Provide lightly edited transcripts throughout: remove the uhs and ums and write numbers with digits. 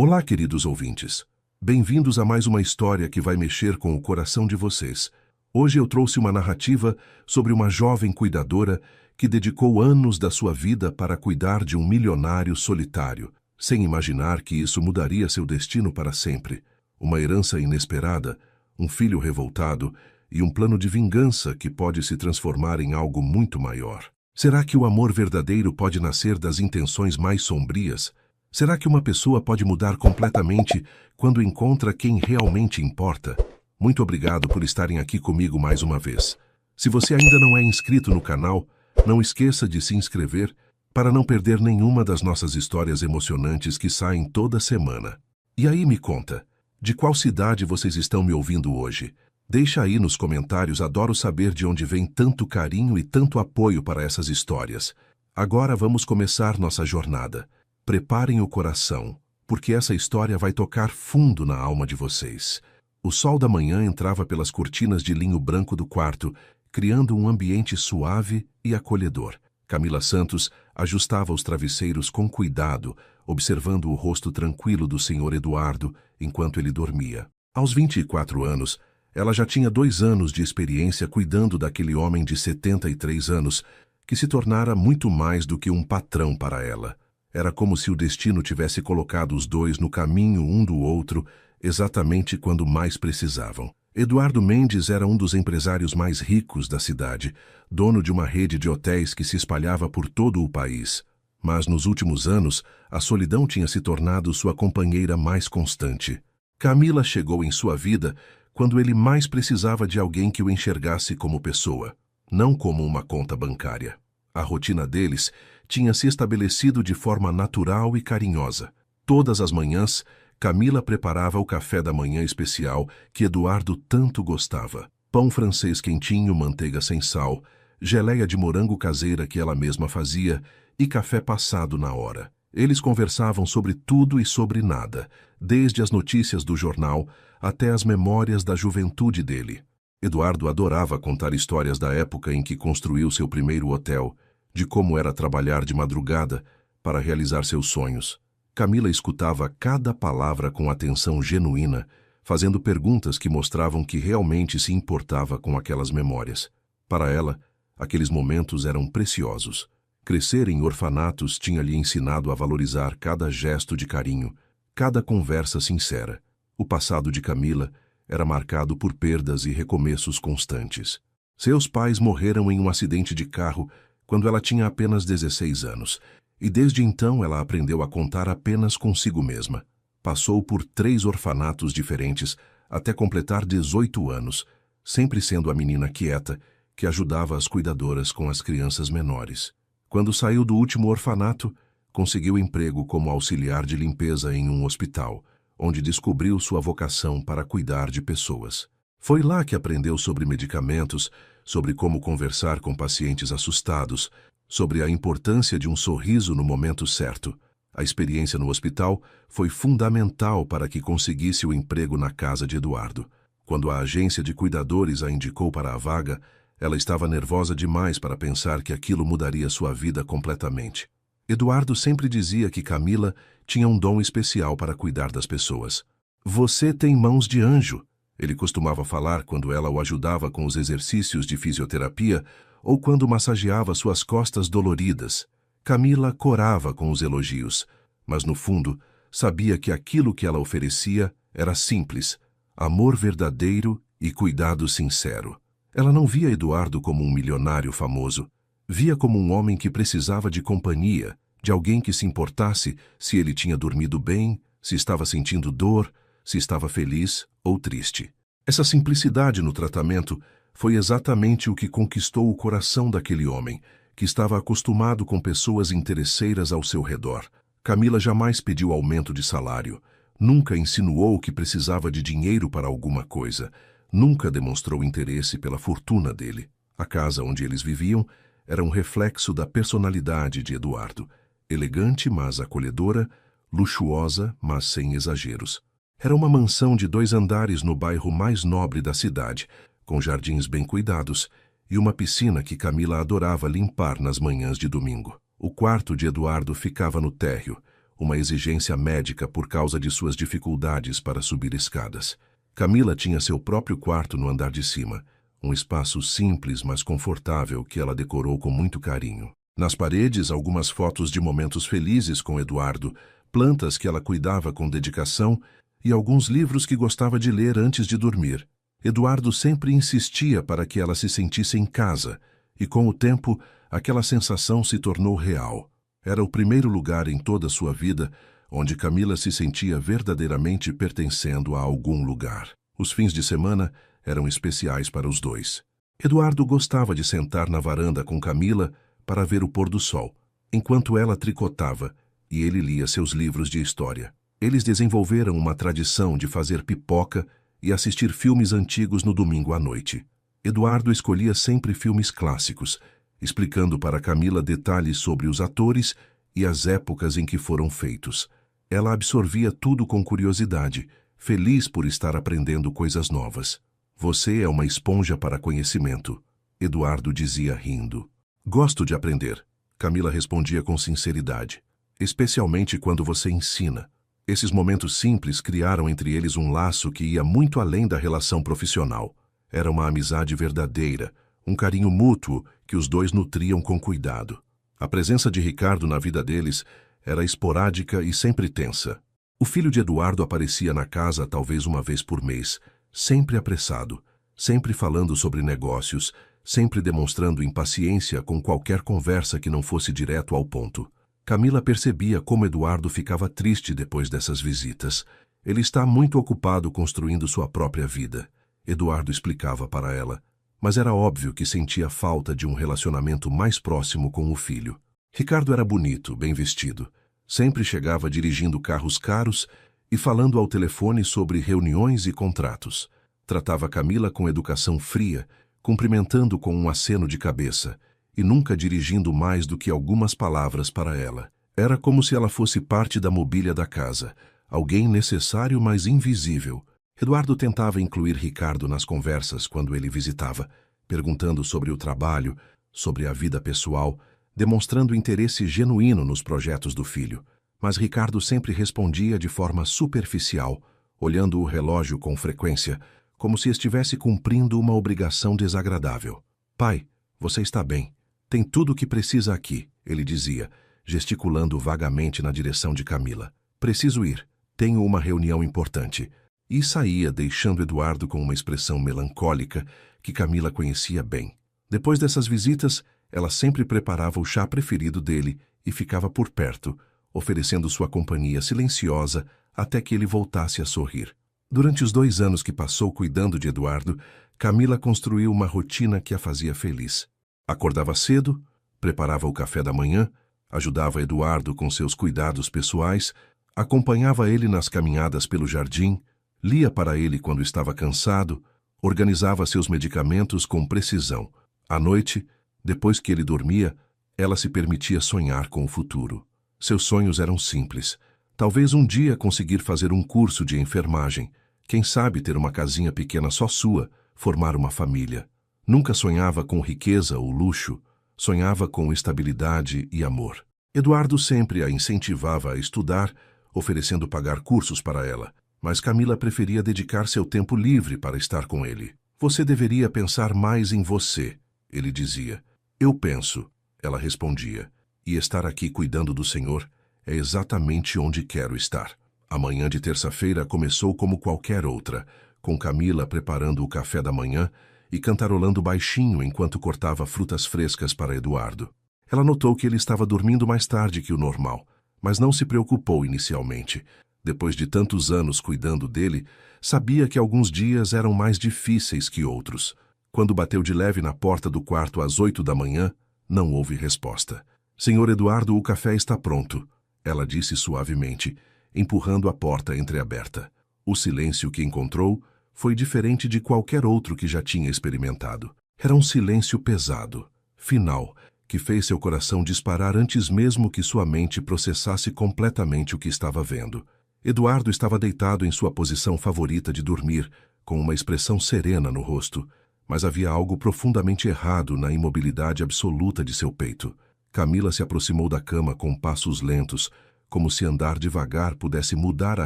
Olá, queridos ouvintes. Bem-vindos a mais uma história que vai mexer com o coração de vocês. Hoje eu trouxe uma narrativa sobre uma jovem cuidadora que dedicou anos da sua vida para cuidar de um milionário solitário, sem imaginar que isso mudaria seu destino para sempre. Uma herança inesperada, um filho revoltado e um plano de vingança que pode se transformar em algo muito maior. Será que o amor verdadeiro pode nascer das intenções mais sombrias? Será que uma pessoa pode mudar completamente quando encontra quem realmente importa? Muito obrigado por estarem aqui comigo mais uma vez. Se você ainda não é inscrito no canal, não esqueça de se inscrever para não perder nenhuma das nossas histórias emocionantes que saem toda semana. E aí me conta, de qual cidade vocês estão me ouvindo hoje? Deixa aí nos comentários, adoro saber de onde vem tanto carinho e tanto apoio para essas histórias. Agora vamos começar nossa jornada. Preparem o coração, porque essa história vai tocar fundo na alma de vocês. O sol da manhã entrava pelas cortinas de linho branco do quarto, criando um ambiente suave e acolhedor. Camila Santos ajustava os travesseiros com cuidado, observando o rosto tranquilo do Sr. Eduardo enquanto ele dormia. Aos 24 anos, ela já tinha 2 anos de experiência cuidando daquele homem de 73 anos, que se tornara muito mais do que um patrão para ela. Era como se o destino tivesse colocado os dois no caminho um do outro, exatamente quando mais precisavam. Eduardo Mendes era um dos empresários mais ricos da cidade, dono de uma rede de hotéis que se espalhava por todo o país. Mas nos últimos anos, a solidão tinha se tornado sua companheira mais constante. Camila chegou em sua vida quando ele mais precisava de alguém que o enxergasse como pessoa, não como uma conta bancária. A rotina deles tinha se estabelecido de forma natural e carinhosa. Todas as manhãs, Camila preparava o café da manhã especial que Eduardo tanto gostava. Pão francês quentinho, manteiga sem sal, geleia de morango caseira que ela mesma fazia e café passado na hora. Eles conversavam sobre tudo e sobre nada, desde as notícias do jornal até as memórias da juventude dele. Eduardo adorava contar histórias da época em que construiu seu primeiro hotel, de como era trabalhar de madrugada para realizar seus sonhos. Camila escutava cada palavra com atenção genuína, fazendo perguntas que mostravam que realmente se importava com aquelas memórias. Para ela, aqueles momentos eram preciosos. Crescer em orfanatos tinha lhe ensinado a valorizar cada gesto de carinho, cada conversa sincera. O passado de Camila era marcado por perdas e recomeços constantes. Seus pais morreram em um acidente de carro quando ela tinha apenas 16 anos, e desde então ela aprendeu a contar apenas consigo mesma. Passou por 3 orfanatos diferentes até completar 18 anos, sempre sendo a menina quieta que ajudava as cuidadoras com as crianças menores. Quando saiu do último orfanato, conseguiu emprego como auxiliar de limpeza em um hospital, onde descobriu sua vocação para cuidar de pessoas. Foi lá que aprendeu sobre medicamentos, sobre como conversar com pacientes assustados, sobre a importância de um sorriso no momento certo. A experiência no hospital foi fundamental para que conseguisse o emprego na casa de Eduardo. Quando a agência de cuidadores a indicou para a vaga, ela estava nervosa demais para pensar que aquilo mudaria sua vida completamente. Eduardo sempre dizia que Camila tinha um dom especial para cuidar das pessoas. "Você tem mãos de anjo", ele costumava falar quando ela o ajudava com os exercícios de fisioterapia ou quando massageava suas costas doloridas. Camila corava com os elogios, mas no fundo sabia que aquilo que ela oferecia era simples, amor verdadeiro e cuidado sincero. Ela não via Eduardo como um milionário famoso, via como um homem que precisava de companhia, de alguém que se importasse se ele tinha dormido bem, se estava sentindo dor, se estava feliz ou triste. Essa simplicidade no tratamento foi exatamente o que conquistou o coração daquele homem, que estava acostumado com pessoas interesseiras ao seu redor. Camila jamais pediu aumento de salário, nunca insinuou que precisava de dinheiro para alguma coisa, nunca demonstrou interesse pela fortuna dele. A casa onde eles viviam era um reflexo da personalidade de Eduardo, elegante, mas acolhedora, luxuosa, mas sem exageros. Era uma mansão de 2 andares no bairro mais nobre da cidade, com jardins bem cuidados e uma piscina que Camila adorava limpar nas manhãs de domingo. O quarto de Eduardo ficava no térreo, uma exigência médica por causa de suas dificuldades para subir escadas. Camila tinha seu próprio quarto no andar de cima, um espaço simples, mas confortável que ela decorou com muito carinho. Nas paredes, algumas fotos de momentos felizes com Eduardo, plantas que ela cuidava com dedicação e alguns livros que gostava de ler antes de dormir. Eduardo sempre insistia para que ela se sentisse em casa, e com o tempo, aquela sensação se tornou real. Era o primeiro lugar em toda a sua vida onde Camila se sentia verdadeiramente pertencendo a algum lugar. Os fins de semana eram especiais para os dois. Eduardo gostava de sentar na varanda com Camila para ver o pôr do sol, enquanto ela tricotava e ele lia seus livros de história. Eles desenvolveram uma tradição de fazer pipoca e assistir filmes antigos no domingo à noite. Eduardo escolhia sempre filmes clássicos, explicando para Camila detalhes sobre os atores e as épocas em que foram feitos. Ela absorvia tudo com curiosidade, feliz por estar aprendendo coisas novas. Você é uma esponja para conhecimento, Eduardo dizia rindo. Gosto de aprender, Camila respondia com sinceridade, especialmente quando você ensina. Esses momentos simples criaram entre eles um laço que ia muito além da relação profissional. Era uma amizade verdadeira, um carinho mútuo que os dois nutriam com cuidado. A presença de Ricardo na vida deles era esporádica e sempre tensa. O filho de Eduardo aparecia na casa talvez uma vez por mês, sempre apressado, sempre falando sobre negócios, sempre demonstrando impaciência com qualquer conversa que não fosse direto ao ponto. Camila percebia como Eduardo ficava triste depois dessas visitas. Ele está muito ocupado construindo sua própria vida, Eduardo explicava para ela, mas era óbvio que sentia falta de um relacionamento mais próximo com o filho. Ricardo era bonito, bem vestido. Sempre chegava dirigindo carros caros e falando ao telefone sobre reuniões e contratos. Tratava Camila com educação fria, cumprimentando com um aceno de cabeça, e nunca dirigindo mais do que algumas palavras para ela. Era como se ela fosse parte da mobília da casa, alguém necessário, mas invisível. Eduardo tentava incluir Ricardo nas conversas quando ele visitava, perguntando sobre o trabalho, sobre a vida pessoal, demonstrando interesse genuíno nos projetos do filho. Mas Ricardo sempre respondia de forma superficial, olhando o relógio com frequência, como se estivesse cumprindo uma obrigação desagradável. Pai, você está bem. Tem tudo o que precisa aqui, ele dizia, gesticulando vagamente na direção de Camila. Preciso ir. Tenho uma reunião importante. E saía, deixando Eduardo com uma expressão melancólica que Camila conhecia bem. Depois dessas visitas, ela sempre preparava o chá preferido dele e ficava por perto, oferecendo sua companhia silenciosa até que ele voltasse a sorrir. Durante os 2 anos que passou cuidando de Eduardo, Camila construiu uma rotina que a fazia feliz. Acordava cedo, preparava o café da manhã, ajudava Eduardo com seus cuidados pessoais, acompanhava ele nas caminhadas pelo jardim, lia para ele quando estava cansado, organizava seus medicamentos com precisão. À noite, depois que ele dormia, ela se permitia sonhar com o futuro. Seus sonhos eram simples. Talvez um dia conseguir fazer um curso de enfermagem, quem sabe ter uma casinha pequena só sua, formar uma família. Nunca sonhava com riqueza ou luxo, sonhava com estabilidade e amor. Eduardo sempre a incentivava a estudar, oferecendo pagar cursos para ela, mas Camila preferia dedicar seu tempo livre para estar com ele. Você deveria pensar mais em você, ele dizia. Eu penso, ela respondia, e estar aqui cuidando do Senhor é exatamente onde quero estar. A manhã de terça-feira começou como qualquer outra, com Camila preparando o café da manhã e cantarolando baixinho enquanto cortava frutas frescas para Eduardo. Ela notou que ele estava dormindo mais tarde que o normal, mas não se preocupou inicialmente. Depois de tantos anos cuidando dele, sabia que alguns dias eram mais difíceis que outros. Quando bateu de leve na porta do quarto às 8 da manhã, não houve resposta. Senhor Eduardo, o café está pronto, ela disse suavemente, empurrando a porta entreaberta. O silêncio que encontrou foi diferente de qualquer outro que já tinha experimentado. Era um silêncio pesado, final, que fez seu coração disparar antes mesmo que sua mente processasse completamente o que estava vendo. Eduardo estava deitado em sua posição favorita de dormir, com uma expressão serena no rosto, mas havia algo profundamente errado na imobilidade absoluta de seu peito. Camila se aproximou da cama com passos lentos, como se andar devagar pudesse mudar a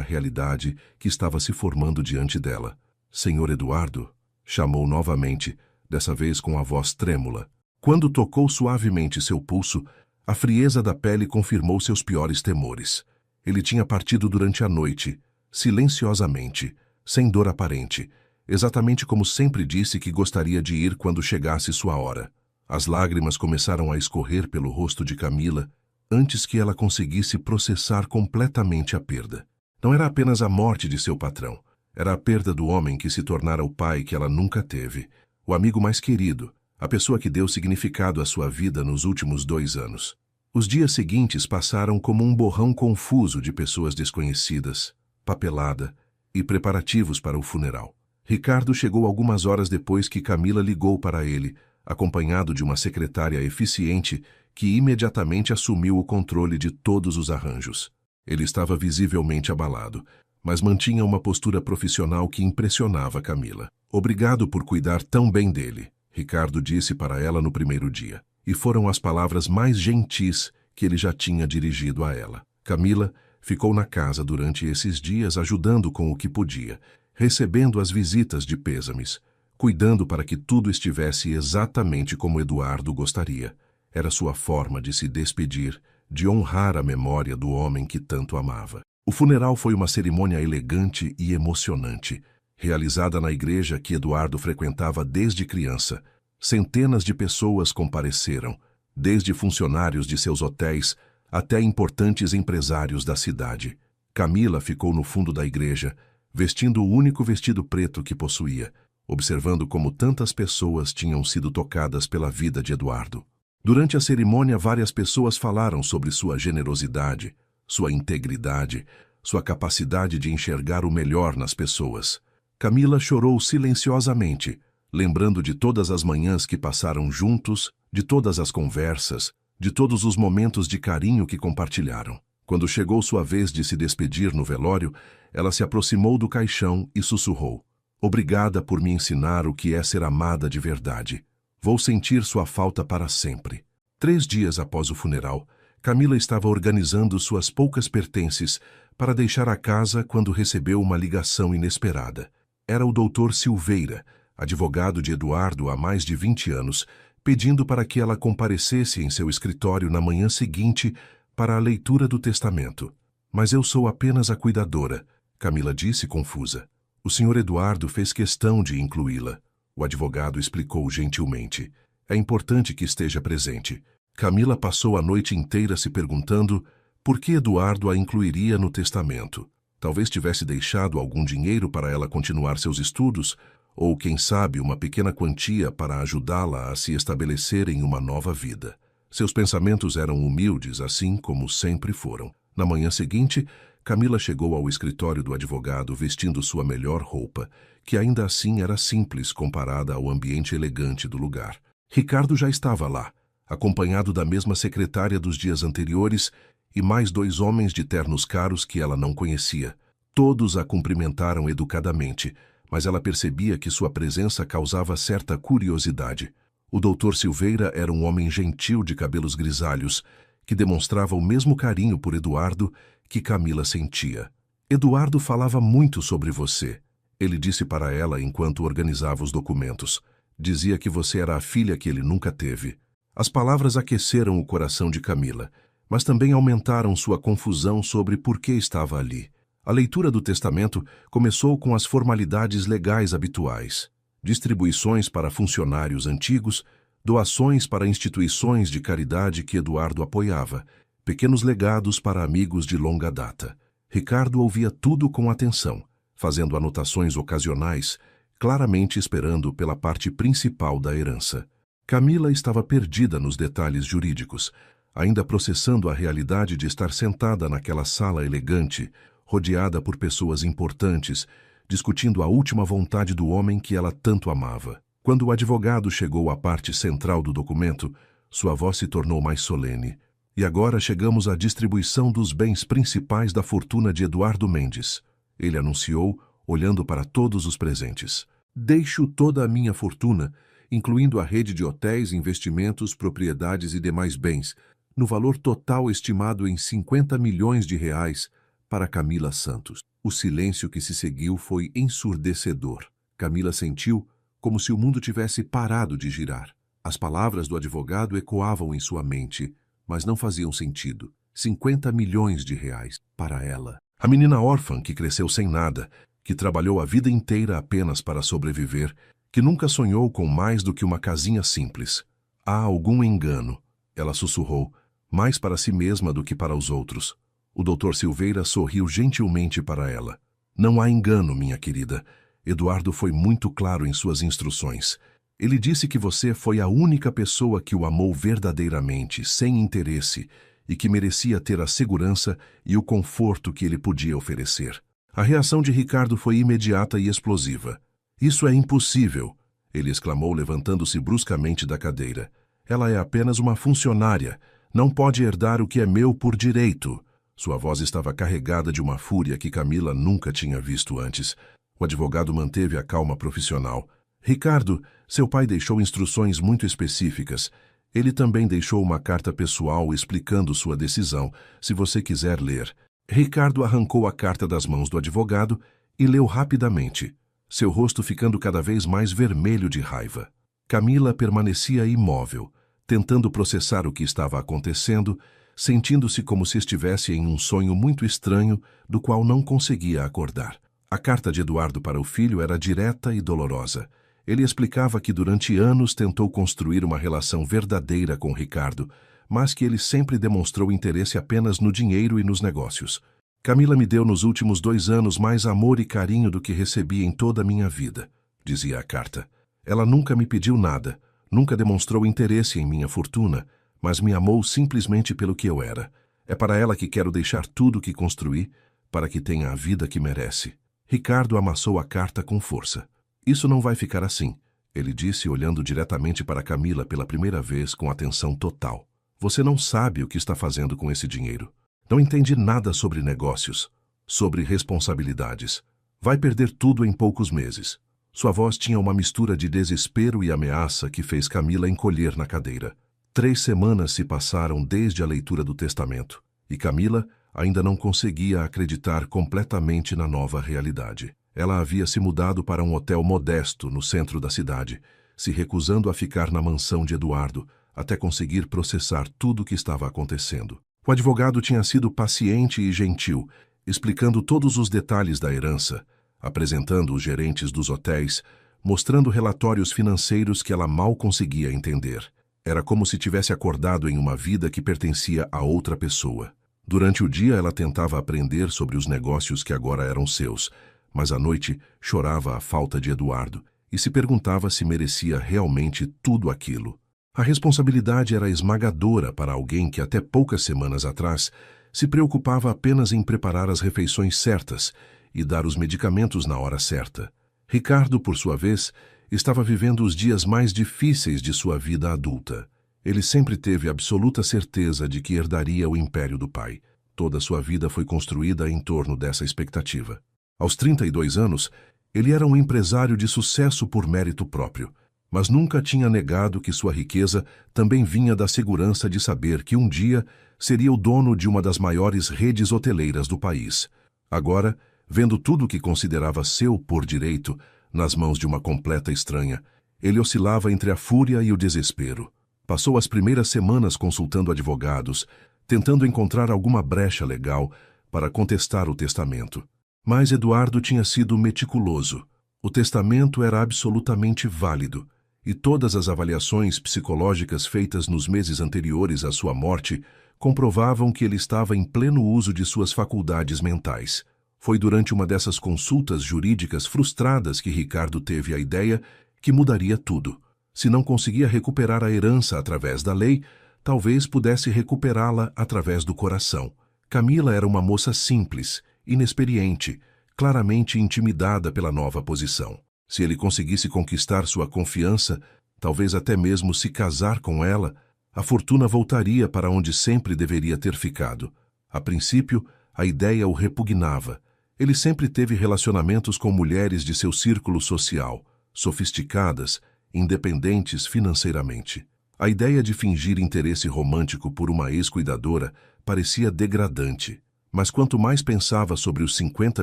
realidade que estava se formando diante dela. Senhor Eduardo, chamou novamente, dessa vez com a voz trêmula. Quando tocou suavemente seu pulso, a frieza da pele confirmou seus piores temores. Ele tinha partido durante a noite, silenciosamente, sem dor aparente, exatamente como sempre disse que gostaria de ir quando chegasse sua hora. As lágrimas começaram a escorrer pelo rosto de Camila, antes que ela conseguisse processar completamente a perda. Não era apenas a morte de seu patrão, era a perda do homem que se tornara o pai que ela nunca teve, o amigo mais querido, a pessoa que deu significado à sua vida nos últimos 2 anos. Os dias seguintes passaram como um borrão confuso de pessoas desconhecidas, papelada e preparativos para o funeral. Ricardo chegou algumas horas depois que Camila ligou para ele, acompanhado de uma secretária eficiente que imediatamente assumiu o controle de todos os arranjos. Ele estava visivelmente abalado, mas mantinha uma postura profissional que impressionava Camila. Obrigado por cuidar tão bem dele, Ricardo disse para ela no primeiro dia, e foram as palavras mais gentis que ele já tinha dirigido a ela. Camila ficou na casa durante esses dias ajudando com o que podia, recebendo as visitas de pêsames, cuidando para que tudo estivesse exatamente como Eduardo gostaria. Era sua forma de se despedir, de honrar a memória do homem que tanto amava. O funeral foi uma cerimônia elegante e emocionante, realizada na igreja que Eduardo frequentava desde criança. Centenas de pessoas compareceram, desde funcionários de seus hotéis até importantes empresários da cidade. Camila ficou no fundo da igreja, vestindo o único vestido preto que possuía, observando como tantas pessoas tinham sido tocadas pela vida de Eduardo. Durante a cerimônia, várias pessoas falaram sobre sua generosidade, sua integridade, sua capacidade de enxergar o melhor nas pessoas. Camila chorou silenciosamente, lembrando de todas as manhãs que passaram juntos, de todas as conversas, de todos os momentos de carinho que compartilharam. Quando chegou sua vez de se despedir no velório, ela se aproximou do caixão e sussurrou: "Obrigada por me ensinar o que é ser amada de verdade. Vou sentir sua falta para sempre." 3 dias após o funeral, Camila estava organizando suas poucas pertences para deixar a casa quando recebeu uma ligação inesperada. Era o Dr. Silveira, advogado de Eduardo há mais de 20 anos, pedindo para que ela comparecesse em seu escritório na manhã seguinte para a leitura do testamento. "Mas eu sou apenas a cuidadora", Camila disse confusa. "O Sr. Eduardo fez questão de incluí-la", o advogado explicou gentilmente. "É importante que esteja presente." Camila passou a noite inteira se perguntando por que Eduardo a incluiria no testamento. Talvez tivesse deixado algum dinheiro para ela continuar seus estudos, ou, quem sabe, uma pequena quantia para ajudá-la a se estabelecer em uma nova vida. Seus pensamentos eram humildes, assim como sempre foram. Na manhã seguinte, Camila chegou ao escritório do advogado vestindo sua melhor roupa, que ainda assim era simples comparada ao ambiente elegante do lugar. Ricardo já estava lá, acompanhado da mesma secretária dos dias anteriores e mais 2 homens de ternos caros que ela não conhecia. Todos a cumprimentaram educadamente, mas ela percebia que sua presença causava certa curiosidade. O Dr. Silveira era um homem gentil de cabelos grisalhos, que demonstrava o mesmo carinho por Eduardo que Camila sentia. "Eduardo falava muito sobre você", ele disse para ela enquanto organizava os documentos. "Dizia que você era a filha que ele nunca teve." As palavras aqueceram o coração de Camila, mas também aumentaram sua confusão sobre por que estava ali. A leitura do testamento começou com as formalidades legais habituais: distribuições para funcionários antigos, doações para instituições de caridade que Eduardo apoiava, pequenos legados para amigos de longa data. Ricardo ouvia tudo com atenção, fazendo anotações ocasionais, claramente esperando pela parte principal da herança. Camila estava perdida nos detalhes jurídicos, ainda processando a realidade de estar sentada naquela sala elegante, rodeada por pessoas importantes, discutindo a última vontade do homem que ela tanto amava. Quando o advogado chegou à parte central do documento, sua voz se tornou mais solene. "E agora chegamos à distribuição dos bens principais da fortuna de Eduardo Mendes", ele anunciou, olhando para todos os presentes. "Deixo toda a minha fortuna, incluindo a rede de hotéis, investimentos, propriedades e demais bens, no valor total estimado em 50 milhões de reais para Camila Santos. O silêncio que se seguiu foi ensurdecedor. Camila sentiu como se o mundo tivesse parado de girar. As palavras do advogado ecoavam em sua mente, mas não faziam sentido. 50 milhões de reais para ela. A menina órfã que cresceu sem nada, que trabalhou a vida inteira apenas para sobreviver, que nunca sonhou com mais do que uma casinha simples. Há algum engano, ela sussurrou, mais para si mesma do que para os outros. O Dr. Silveira sorriu gentilmente para ela. Não há engano, minha querida. Eduardo foi muito claro em suas instruções. Ele disse que você foi a única pessoa que o amou verdadeiramente, sem interesse, e que merecia ter a segurança e o conforto que ele podia oferecer. A reação de Ricardo foi imediata e explosiva. Isso é impossível, ele exclamou, levantando-se bruscamente da cadeira. Ela é apenas uma funcionária. Não pode herdar o que é meu por direito. Sua voz estava carregada de uma fúria que Camila nunca tinha visto antes. O advogado manteve a calma profissional. Ricardo, seu pai deixou instruções muito específicas. Ele também deixou uma carta pessoal explicando sua decisão, se você quiser ler. Ricardo arrancou a carta das mãos do advogado e leu rapidamente, seu rosto ficando cada vez mais vermelho de raiva. Camila permanecia imóvel, tentando processar o que estava acontecendo, sentindo-se como se estivesse em um sonho muito estranho do qual não conseguia acordar. A carta de Eduardo para o filho era direta e dolorosa. Ele explicava que durante anos tentou construir uma relação verdadeira com Ricardo, mas que ele sempre demonstrou interesse apenas no dinheiro e nos negócios. Camila me deu nos últimos 2 anos mais amor e carinho do que recebi em toda a minha vida, dizia a carta. Ela nunca me pediu nada, nunca demonstrou interesse em minha fortuna, mas me amou simplesmente pelo que eu era. É para ela que quero deixar tudo que construí, para que tenha a vida que merece. Ricardo amassou a carta com força. Isso não vai ficar assim, ele disse, olhando diretamente para Camila pela primeira vez com atenção total. Você não sabe o que está fazendo com esse dinheiro. Não entende nada sobre negócios, sobre responsabilidades. Vai perder tudo em poucos meses. Sua voz tinha uma mistura de desespero e ameaça que fez Camila encolher na cadeira. 3 semanas se passaram desde a leitura do testamento, e Camila ainda não conseguia acreditar completamente na nova realidade. Ela havia se mudado para um hotel modesto no centro da cidade, se recusando a ficar na mansão de Eduardo, até conseguir processar tudo o que estava acontecendo. O advogado tinha sido paciente e gentil, explicando todos os detalhes da herança, apresentando os gerentes dos hotéis, mostrando relatórios financeiros que ela mal conseguia entender. Era como se tivesse acordado em uma vida que pertencia a outra pessoa. Durante o dia ela tentava aprender sobre os negócios que agora eram seus, mas à noite chorava a falta de Eduardo e se perguntava se merecia realmente tudo aquilo. A responsabilidade era esmagadora para alguém que até poucas semanas atrás se preocupava apenas em preparar as refeições certas e dar os medicamentos na hora certa. Ricardo, por sua vez, estava vivendo os dias mais difíceis de sua vida adulta. Ele sempre teve absoluta certeza de que herdaria o império do pai. Toda sua vida foi construída em torno dessa expectativa. Aos 32 anos, ele era um empresário de sucesso por mérito próprio, mas nunca tinha negado que sua riqueza também vinha da segurança de saber que um dia seria o dono de uma das maiores redes hoteleiras do país. Agora, vendo tudo o que considerava seu por direito nas mãos de uma completa estranha, ele oscilava entre a fúria e o desespero. Passou as primeiras semanas consultando advogados, tentando encontrar alguma brecha legal para contestar o testamento. Mas Eduardo tinha sido meticuloso. O testamento era absolutamente válido, e todas as avaliações psicológicas feitas nos meses anteriores à sua morte comprovavam que ele estava em pleno uso de suas faculdades mentais. Foi durante uma dessas consultas jurídicas frustradas que Ricardo teve a ideia que mudaria tudo. Se não conseguia recuperar a herança através da lei, talvez pudesse recuperá-la através do coração. Camila era uma moça simples, inexperiente, claramente intimidada pela nova posição. Se ele conseguisse conquistar sua confiança, talvez até mesmo se casar com ela, a fortuna voltaria para onde sempre deveria ter ficado. A princípio, a ideia o repugnava. Ele sempre teve relacionamentos com mulheres de seu círculo social, sofisticadas, independentes financeiramente. A ideia de fingir interesse romântico por uma ex-cuidadora parecia degradante, mas quanto mais pensava sobre os 50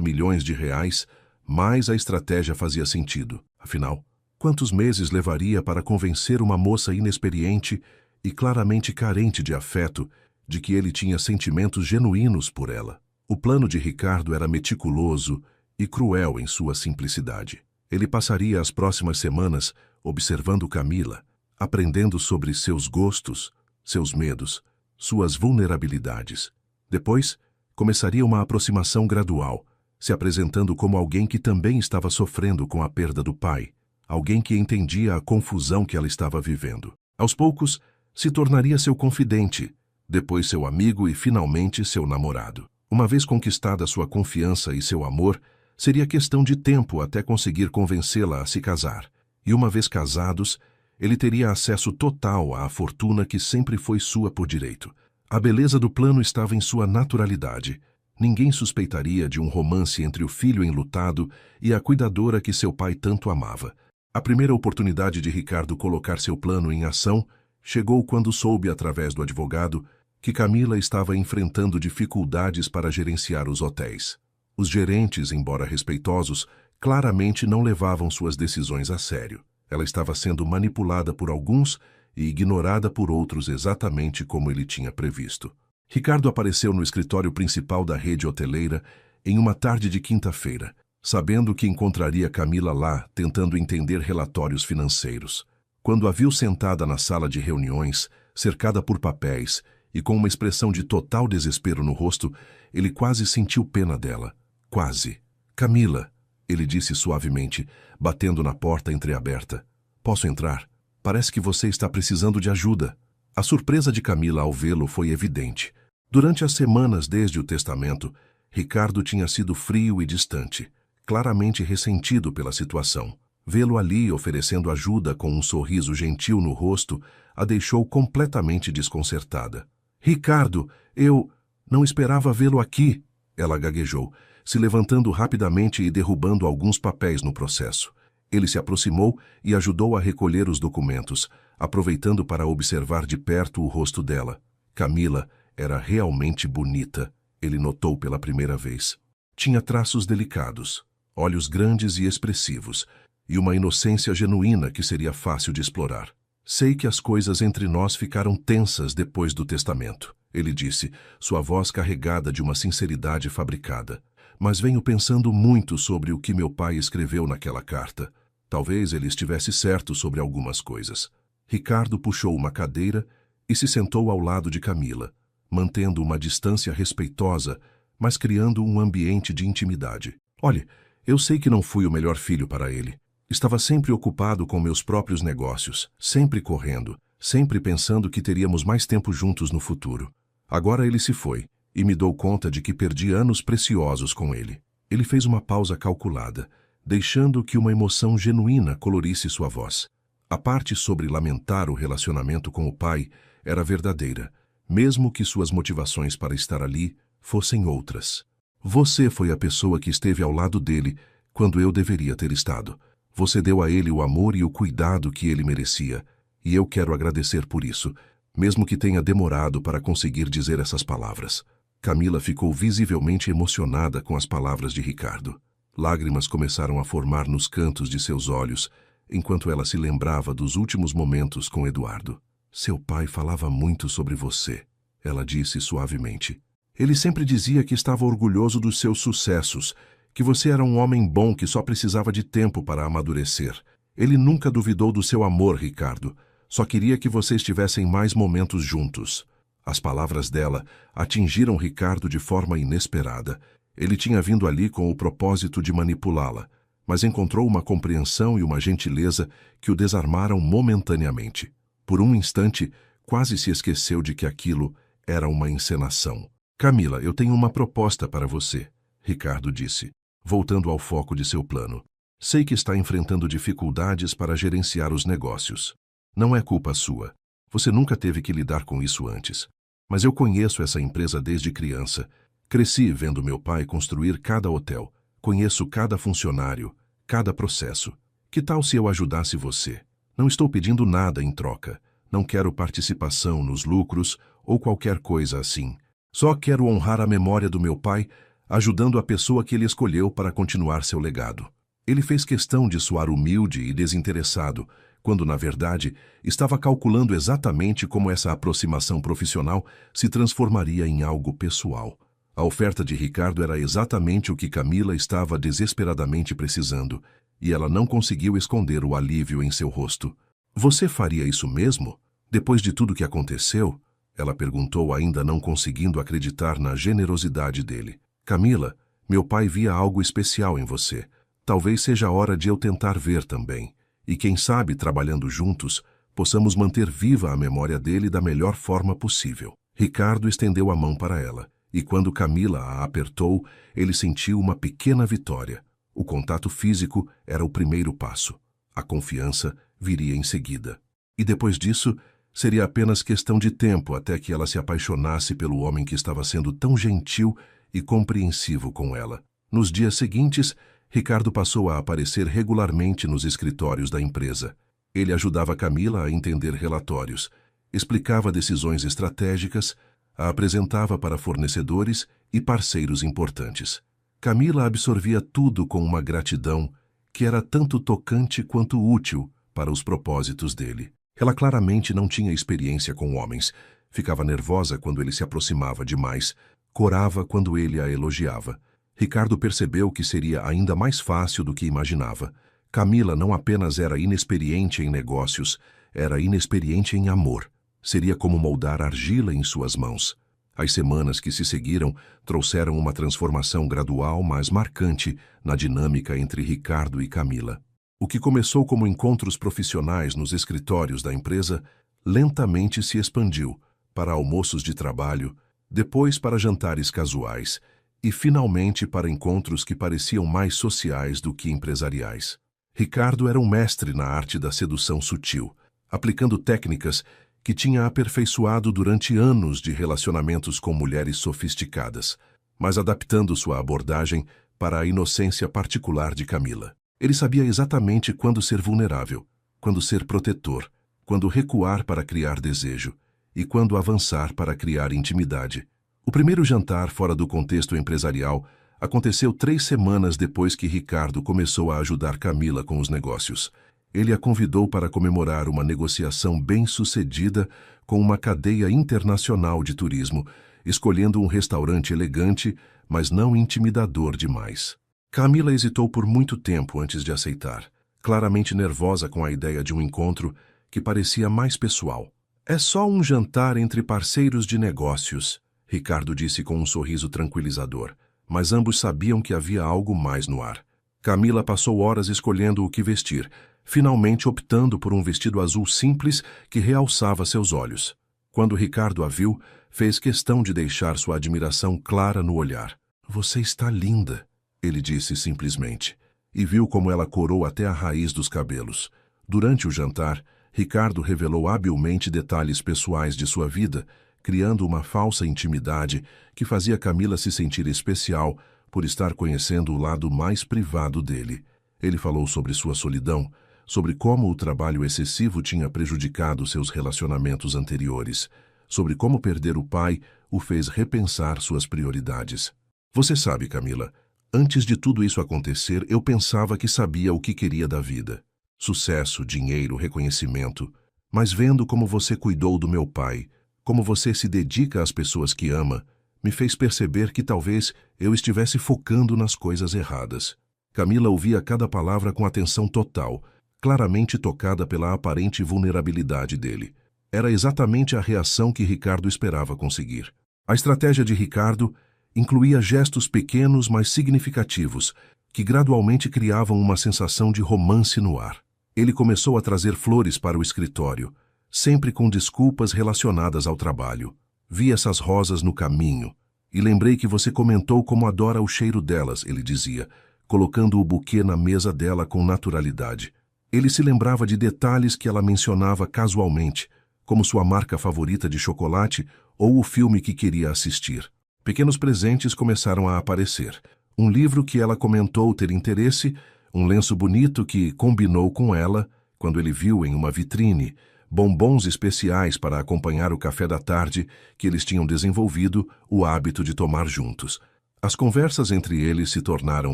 milhões de reais, mais a estratégia fazia sentido. Afinal, quantos meses levaria para convencer uma moça inexperiente e claramente carente de afeto de que ele tinha sentimentos genuínos por ela? O plano de Ricardo era meticuloso e cruel em sua simplicidade. Ele passaria as próximas semanas observando Camila, aprendendo sobre seus gostos, seus medos, suas vulnerabilidades. Depois, começaria uma aproximação gradual, se apresentando como alguém que também estava sofrendo com a perda do pai, alguém que entendia a confusão que ela estava vivendo. Aos poucos, se tornaria seu confidente, depois seu amigo e finalmente seu namorado. Uma vez conquistada sua confiança e seu amor, seria questão de tempo até conseguir convencê-la a se casar. E uma vez casados, ele teria acesso total à fortuna que sempre foi sua por direito. A beleza do plano estava em sua naturalidade. Ninguém suspeitaria de um romance entre o filho enlutado e a cuidadora que seu pai tanto amava. A primeira oportunidade de Ricardo colocar seu plano em ação chegou quando soube, através do advogado, que Camila estava enfrentando dificuldades para gerenciar os hotéis. Os gerentes, embora respeitosos, claramente não levavam suas decisões a sério. Ela estava sendo manipulada por alguns e ignorada por outros exatamente como ele tinha previsto. Ricardo apareceu no escritório principal da rede hoteleira em uma tarde de quinta-feira, sabendo que encontraria Camila lá tentando entender relatórios financeiros. Quando a viu sentada na sala de reuniões, cercada por papéis e com uma expressão de total desespero no rosto, ele quase sentiu pena dela. Quase. Camila, ele disse suavemente, batendo na porta entreaberta. Posso entrar? Parece que você está precisando de ajuda. A surpresa de Camila ao vê-lo foi evidente. Durante as semanas desde o testamento, Ricardo tinha sido frio e distante, claramente ressentido pela situação. Vê-lo ali oferecendo ajuda com um sorriso gentil no rosto a deixou completamente desconcertada. Ricardo, eu não esperava vê-lo aqui, ela gaguejou, se levantando rapidamente e derrubando alguns papéis no processo. Ele se aproximou e ajudou a recolher os documentos, aproveitando para observar de perto o rosto dela. Camila era realmente bonita, ele notou pela primeira vez. Tinha traços delicados, olhos grandes e expressivos, e uma inocência genuína que seria fácil de explorar. Sei que as coisas entre nós ficaram tensas depois do testamento, ele disse, sua voz carregada de uma sinceridade fabricada. Mas venho pensando muito sobre o que meu pai escreveu naquela carta. Talvez ele estivesse certo sobre algumas coisas. Ricardo puxou uma cadeira e se sentou ao lado de Camila, mantendo uma distância respeitosa, mas criando um ambiente de intimidade. Olhe, eu sei que não fui o melhor filho para ele. Estava sempre ocupado com meus próprios negócios, sempre correndo, sempre pensando que teríamos mais tempo juntos no futuro. Agora ele se foi, e me dou conta de que perdi anos preciosos com ele. Ele fez uma pausa calculada, deixando que uma emoção genuína colorisse sua voz. A parte sobre lamentar o relacionamento com o pai era verdadeira, mesmo que suas motivações para estar ali fossem outras. Você foi a pessoa que esteve ao lado dele quando eu deveria ter estado. Você deu a ele o amor e o cuidado que ele merecia, e eu quero agradecer por isso, mesmo que tenha demorado para conseguir dizer essas palavras. Camila ficou visivelmente emocionada com as palavras de Ricardo. Lágrimas começaram a formar nos cantos de seus olhos, enquanto ela se lembrava dos últimos momentos com Eduardo. Seu pai falava muito sobre você, ela disse suavemente. Ele sempre dizia que estava orgulhoso dos seus sucessos, que você era um homem bom que só precisava de tempo para amadurecer. Ele nunca duvidou do seu amor, Ricardo. Só queria que vocês tivessem mais momentos juntos. As palavras dela atingiram Ricardo de forma inesperada. Ele tinha vindo ali com o propósito de manipulá-la, mas encontrou uma compreensão e uma gentileza que o desarmaram momentaneamente. Por um instante, quase se esqueceu de que aquilo era uma encenação. Camila, eu tenho uma proposta para você, Ricardo disse, voltando ao foco de seu plano. Sei que está enfrentando dificuldades para gerenciar os negócios. Não é culpa sua. Você nunca teve que lidar com isso antes. Mas eu conheço essa empresa desde criança. Cresci vendo meu pai construir cada hotel. Conheço cada funcionário, cada processo. Que tal se eu ajudasse você? Não estou pedindo nada em troca. Não quero participação nos lucros ou qualquer coisa assim. Só quero honrar a memória do meu pai, ajudando a pessoa que ele escolheu para continuar seu legado. Ele fez questão de soar humilde e desinteressado, quando, na verdade, estava calculando exatamente como essa aproximação profissional se transformaria em algo pessoal. A oferta de Ricardo era exatamente o que Camila estava desesperadamente precisando, e ela não conseguiu esconder o alívio em seu rosto. Você faria isso mesmo? Depois de tudo que aconteceu? Ela perguntou, ainda não conseguindo acreditar na generosidade dele. Camila, meu pai via algo especial em você. Talvez seja a hora de eu tentar ver também. E quem sabe, trabalhando juntos, possamos manter viva a memória dele da melhor forma possível. Ricardo estendeu a mão para ela, e quando Camila a apertou, ele sentiu uma pequena vitória. O contato físico era o primeiro passo. A confiança viria em seguida. E depois disso, seria apenas questão de tempo até que ela se apaixonasse pelo homem que estava sendo tão gentil e compreensivo com ela. Nos dias seguintes, Ricardo passou a aparecer regularmente nos escritórios da empresa. Ele ajudava Camila a entender relatórios, explicava decisões estratégicas, a apresentava para fornecedores e parceiros importantes. Camila absorvia tudo com uma gratidão que era tanto tocante quanto útil para os propósitos dele. Ela claramente não tinha experiência com homens, ficava nervosa quando ele se aproximava demais, corava quando ele a elogiava. Ricardo percebeu que seria ainda mais fácil do que imaginava. Camila não apenas era inexperiente em negócios, era inexperiente em amor. Seria como moldar argila em suas mãos. As semanas que se seguiram trouxeram uma transformação gradual, mas marcante, na dinâmica entre Ricardo e Camila. O que começou como encontros profissionais nos escritórios da empresa, lentamente se expandiu para almoços de trabalho, depois para jantares casuais e, finalmente, para encontros que pareciam mais sociais do que empresariais. Ricardo era um mestre na arte da sedução sutil, aplicando técnicas que tinha aperfeiçoado durante anos de relacionamentos com mulheres sofisticadas, mas adaptando sua abordagem para a inocência particular de Camila. Ele sabia exatamente quando ser vulnerável, quando ser protetor, quando recuar para criar desejo e quando avançar para criar intimidade. O primeiro jantar fora do contexto empresarial aconteceu 3 semanas depois que Ricardo começou a ajudar Camila com os negócios. Ele a convidou para comemorar uma negociação bem-sucedida com uma cadeia internacional de turismo, escolhendo um restaurante elegante, mas não intimidador demais. Camila hesitou por muito tempo antes de aceitar, claramente nervosa com a ideia de um encontro que parecia mais pessoal. É só um jantar entre parceiros de negócios, Ricardo disse com um sorriso tranquilizador, mas ambos sabiam que havia algo mais no ar. Camila passou horas escolhendo o que vestir, finalmente optando por um vestido azul simples que realçava seus olhos. Quando Ricardo a viu, fez questão de deixar sua admiração clara no olhar. "Você está linda", ele disse simplesmente, e viu como ela corou até a raiz dos cabelos. Durante o jantar, Ricardo revelou habilmente detalhes pessoais de sua vida, criando uma falsa intimidade que fazia Camila se sentir especial por estar conhecendo o lado mais privado dele. Ele falou sobre sua solidão, sobre como o trabalho excessivo tinha prejudicado seus relacionamentos anteriores, sobre como perder o pai o fez repensar suas prioridades. "Você sabe, Camila, antes de tudo isso acontecer, eu pensava que sabia o que queria da vida. Sucesso, dinheiro, reconhecimento. Mas vendo como você cuidou do meu pai, como você se dedica às pessoas que ama, me fez perceber que talvez eu estivesse focando nas coisas erradas." Camila ouvia cada palavra com atenção total, claramente tocada pela aparente vulnerabilidade dele. Era exatamente a reação que Ricardo esperava conseguir. A estratégia de Ricardo incluía gestos pequenos, mas significativos, que gradualmente criavam uma sensação de romance no ar. Ele começou a trazer flores para o escritório, sempre com desculpas relacionadas ao trabalho. "Vi essas rosas no caminho, e lembrei que você comentou como adora o cheiro delas", ele dizia, colocando o buquê na mesa dela com naturalidade. Ele se lembrava de detalhes que ela mencionava casualmente, como sua marca favorita de chocolate ou o filme que queria assistir. Pequenos presentes começaram a aparecer. Um livro que ela comentou ter interesse, um lenço bonito que combinou com ela, quando ele viu em uma vitrine, bombons especiais para acompanhar o café da tarde que eles tinham desenvolvido o hábito de tomar juntos. As conversas entre eles se tornaram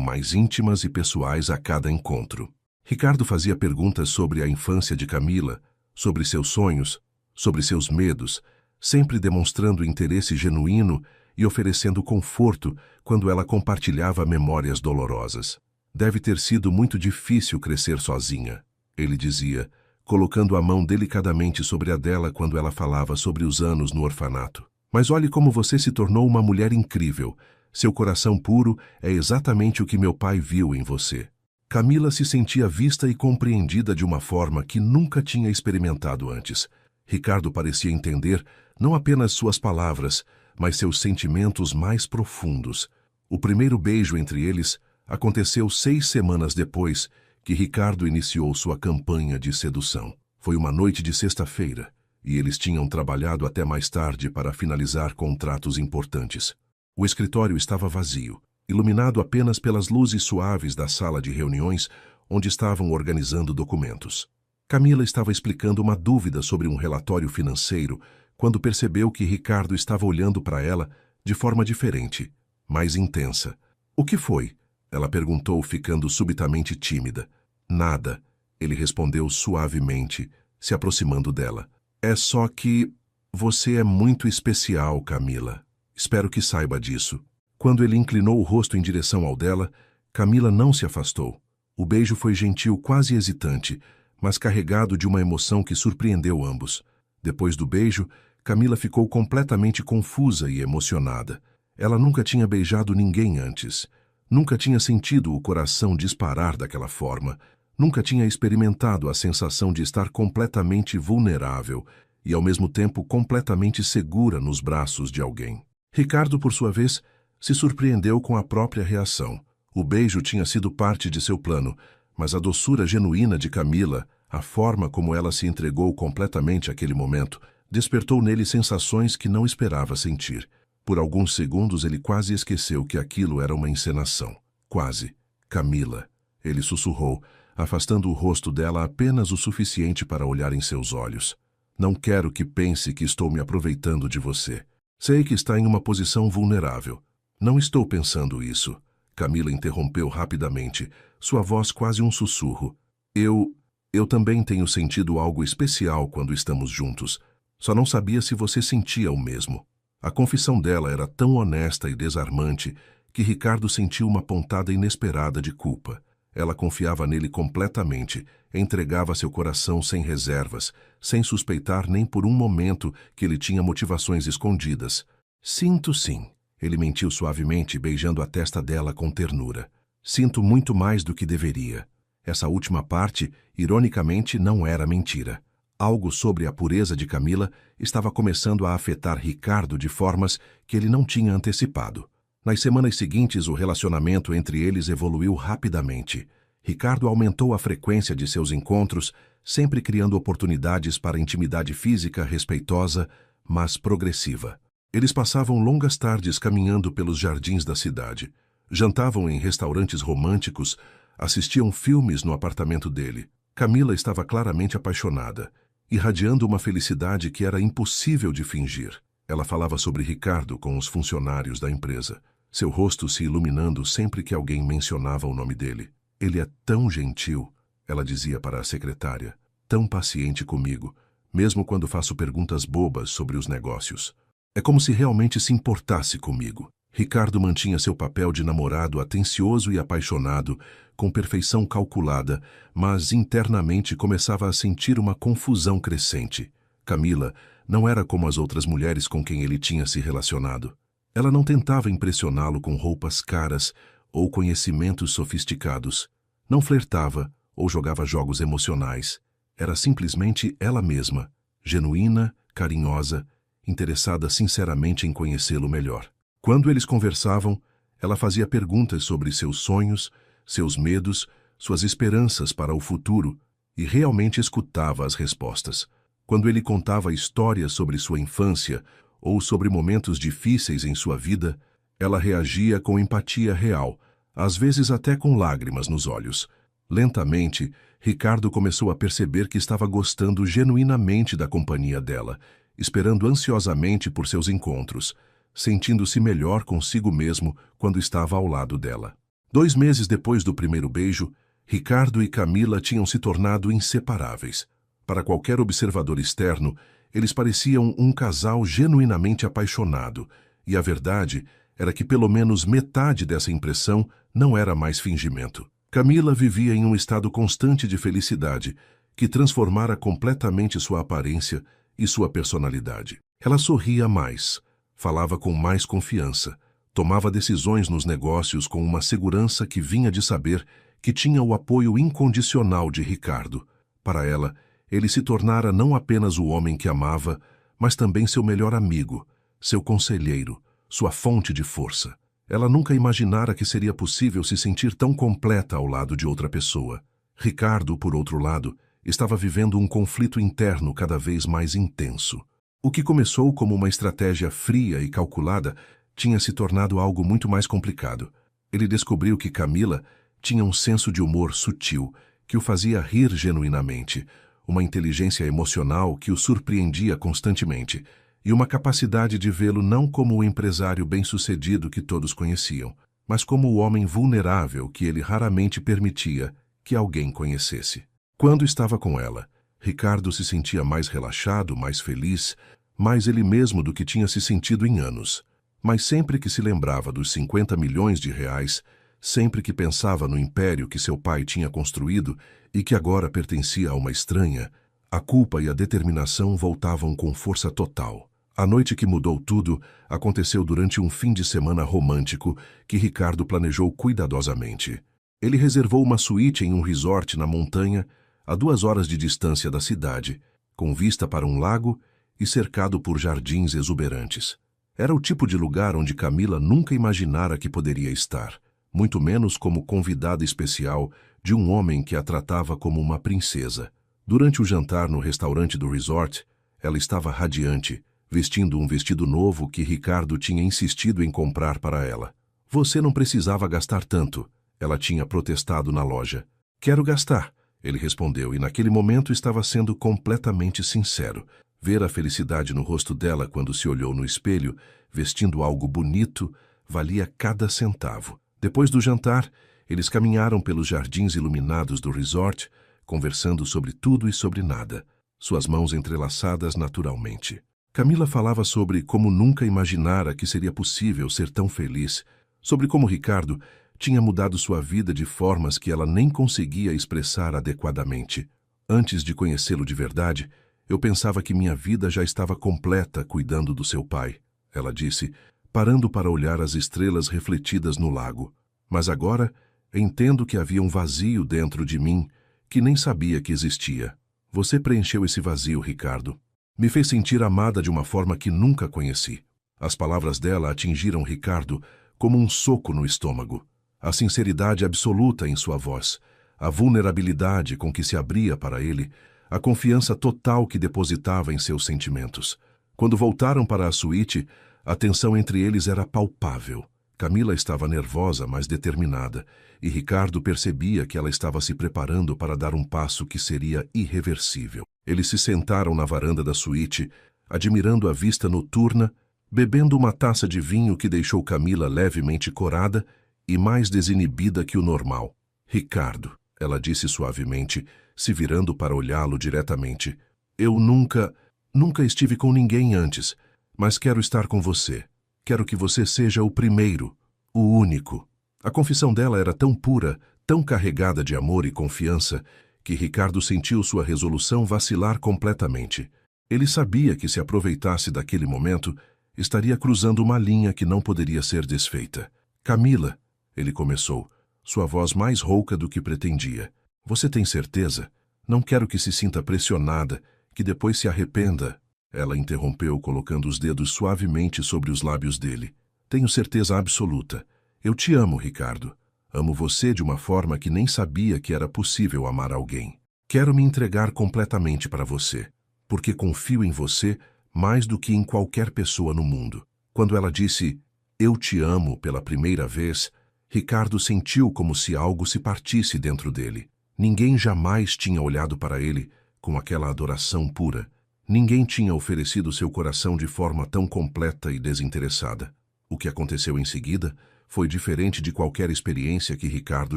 mais íntimas e pessoais a cada encontro. Ricardo fazia perguntas sobre a infância de Camila, sobre seus sonhos, sobre seus medos, sempre demonstrando interesse genuíno e oferecendo conforto quando ela compartilhava memórias dolorosas. Deve ter sido muito difícil crescer sozinha, ele dizia, colocando a mão delicadamente sobre a dela quando ela falava sobre os anos no orfanato. Mas olhe como você se tornou uma mulher incrível. Seu coração puro é exatamente o que meu pai viu em você. Camila se sentia vista e compreendida de uma forma que nunca tinha experimentado antes. Ricardo parecia entender não apenas suas palavras, mas seus sentimentos mais profundos. O primeiro beijo entre eles aconteceu 6 semanas depois que Ricardo iniciou sua campanha de sedução. Foi uma noite de sexta-feira, e eles tinham trabalhado até mais tarde para finalizar contratos importantes. O escritório estava vazio, iluminado apenas pelas luzes suaves da sala de reuniões onde estavam organizando documentos. Camila estava explicando uma dúvida sobre um relatório financeiro quando percebeu que Ricardo estava olhando para ela de forma diferente, mais intensa. "O que foi?" ela perguntou, ficando subitamente tímida. "Nada", ele respondeu suavemente, se aproximando dela. "É só que você é muito especial, Camila. Espero que saiba disso." Quando ele inclinou o rosto em direção ao dela, Camila não se afastou. O beijo foi gentil, quase hesitante, mas carregado de uma emoção que surpreendeu ambos. Depois do beijo, Camila ficou completamente confusa e emocionada. Ela nunca tinha beijado ninguém antes. Nunca tinha sentido o coração disparar daquela forma. Nunca tinha experimentado a sensação de estar completamente vulnerável e, ao mesmo tempo, completamente segura nos braços de alguém. Ricardo, por sua vez, se surpreendeu com a própria reação. O beijo tinha sido parte de seu plano, mas a doçura genuína de Camila, a forma como ela se entregou completamente àquele momento, despertou nele sensações que não esperava sentir. Por alguns segundos ele quase esqueceu que aquilo era uma encenação. Quase. "Camila", ele sussurrou, afastando o rosto dela apenas o suficiente para olhar em seus olhos. "Não quero que pense que estou me aproveitando de você. Sei que está em uma posição vulnerável." "Não estou pensando isso", Camila interrompeu rapidamente, sua voz quase um sussurro. Eu também tenho sentido algo especial quando estamos juntos. Só não sabia se você sentia o mesmo." A confissão dela era tão honesta e desarmante que Ricardo sentiu uma pontada inesperada de culpa. Ela confiava nele completamente, entregava seu coração sem reservas, sem suspeitar nem por um momento que ele tinha motivações escondidas. "Sinto sim", ele mentiu suavemente, beijando a testa dela com ternura. "Sinto muito mais do que deveria." Essa última parte, ironicamente, não era mentira. Algo sobre a pureza de Camila estava começando a afetar Ricardo de formas que ele não tinha antecipado. Nas semanas seguintes, o relacionamento entre eles evoluiu rapidamente. Ricardo aumentou a frequência de seus encontros, sempre criando oportunidades para intimidade física respeitosa, mas progressiva. Eles passavam longas tardes caminhando pelos jardins da cidade, jantavam em restaurantes românticos, assistiam filmes no apartamento dele. Camila estava claramente apaixonada, irradiando uma felicidade que era impossível de fingir. Ela falava sobre Ricardo com os funcionários da empresa, seu rosto se iluminando sempre que alguém mencionava o nome dele. "Ele é tão gentil", ela dizia para a secretária, "tão paciente comigo, mesmo quando faço perguntas bobas sobre os negócios. É como se realmente se importasse comigo." Ricardo mantinha seu papel de namorado atencioso e apaixonado, com perfeição calculada, mas internamente começava a sentir uma confusão crescente. Camila não era como as outras mulheres com quem ele tinha se relacionado. Ela não tentava impressioná-lo com roupas caras ou conhecimentos sofisticados. Não flertava ou jogava jogos emocionais. Era simplesmente ela mesma, genuína, carinhosa, interessada sinceramente em conhecê-lo melhor. Quando eles conversavam, ela fazia perguntas sobre seus sonhos, seus medos, suas esperanças para o futuro e realmente escutava as respostas. Quando ele contava histórias sobre sua infância ou sobre momentos difíceis em sua vida, ela reagia com empatia real, às vezes até com lágrimas nos olhos. Lentamente, Ricardo começou a perceber que estava gostando genuinamente da companhia dela, esperando ansiosamente por seus encontros, sentindo-se melhor consigo mesmo quando estava ao lado dela. 2 meses depois do primeiro beijo, Ricardo e Camila tinham se tornado inseparáveis. Para qualquer observador externo, eles pareciam um casal genuinamente apaixonado, e a verdade era que pelo menos metade dessa impressão não era mais fingimento. Camila vivia em um estado constante de felicidade, que transformara completamente sua aparência e sua personalidade. Ela sorria mais, falava com mais confiança, tomava decisões nos negócios com uma segurança que vinha de saber que tinha o apoio incondicional de Ricardo. Para ela, ele se tornara não apenas o homem que amava, mas também seu melhor amigo, seu conselheiro, sua fonte de força. Ela nunca imaginara que seria possível se sentir tão completa ao lado de outra pessoa. Ricardo, por outro lado, estava vivendo um conflito interno cada vez mais intenso. O que começou como uma estratégia fria e calculada tinha se tornado algo muito mais complicado. Ele descobriu que Camila tinha um senso de humor sutil, que o fazia rir genuinamente, uma inteligência emocional que o surpreendia constantemente, e uma capacidade de vê-lo não como o empresário bem-sucedido que todos conheciam, mas como o homem vulnerável que ele raramente permitia que alguém conhecesse. Quando estava com ela, Ricardo se sentia mais relaxado, mais feliz, mais ele mesmo do que tinha se sentido em anos. Mas sempre que se lembrava dos 50 milhões de reais, sempre que pensava no império que seu pai tinha construído e que agora pertencia a uma estranha, a culpa e a determinação voltavam com força total. A noite que mudou tudo aconteceu durante um fim de semana romântico que Ricardo planejou cuidadosamente. Ele reservou uma suíte em um resort na montanha, a 2 horas de distância da cidade, com vista para um lago e cercado por jardins exuberantes. Era o tipo de lugar onde Camila nunca imaginara que poderia estar, muito menos como convidada especial de um homem que a tratava como uma princesa. Durante o jantar no restaurante do resort, ela estava radiante, vestindo um vestido novo que Ricardo tinha insistido em comprar para ela. Você não precisava gastar tanto, ela tinha protestado na loja. Quero gastar, ele respondeu, e naquele momento estava sendo completamente sincero. Ver a felicidade no rosto dela quando se olhou no espelho, vestindo algo bonito, valia cada centavo. Depois do jantar, eles caminharam pelos jardins iluminados do resort, conversando sobre tudo e sobre nada, suas mãos entrelaçadas naturalmente. Camila falava sobre como nunca imaginara que seria possível ser tão feliz, sobre como Ricardo tinha mudado sua vida de formas que ela nem conseguia expressar adequadamente. Antes de conhecê-lo de verdade, eu pensava que minha vida já estava completa cuidando do seu pai, ela disse, parando para olhar as estrelas refletidas no lago. Mas agora entendo que havia um vazio dentro de mim que nem sabia que existia. Você preencheu esse vazio, Ricardo. Me fez sentir amada de uma forma que nunca conheci. As palavras dela atingiram Ricardo como um soco no estômago. A sinceridade absoluta em sua voz, a vulnerabilidade com que se abria para ele, a confiança total que depositava em seus sentimentos. Quando voltaram para a suíte, a tensão entre eles era palpável. Camila estava nervosa, mas determinada, e Ricardo percebia que ela estava se preparando para dar um passo que seria irreversível. Eles se sentaram na varanda da suíte, admirando a vista noturna, bebendo uma taça de vinho que deixou Camila levemente corada e mais desinibida que o normal. Ricardo, ela disse suavemente, se virando para olhá-lo diretamente. Eu nunca estive com ninguém antes, mas quero estar com você. Quero que você seja o primeiro, o único. A confissão dela era tão pura, tão carregada de amor e confiança, que Ricardo sentiu sua resolução vacilar completamente. Ele sabia que se aproveitasse daquele momento, estaria cruzando uma linha que não poderia ser desfeita. Camila, ele começou, sua voz mais rouca do que pretendia. Você tem certeza? Não quero que se sinta pressionada, que depois se arrependa. Ela interrompeu, colocando os dedos suavemente sobre os lábios dele. Tenho certeza absoluta. Eu te amo, Ricardo. Amo você de uma forma que nem sabia que era possível amar alguém. Quero me entregar completamente para você, porque confio em você mais do que em qualquer pessoa no mundo. Quando ela disse, eu te amo pela primeira vez, Ricardo sentiu como se algo se partisse dentro dele. Ninguém jamais tinha olhado para ele com aquela adoração pura. Ninguém tinha oferecido seu coração de forma tão completa e desinteressada. O que aconteceu em seguida foi diferente de qualquer experiência que Ricardo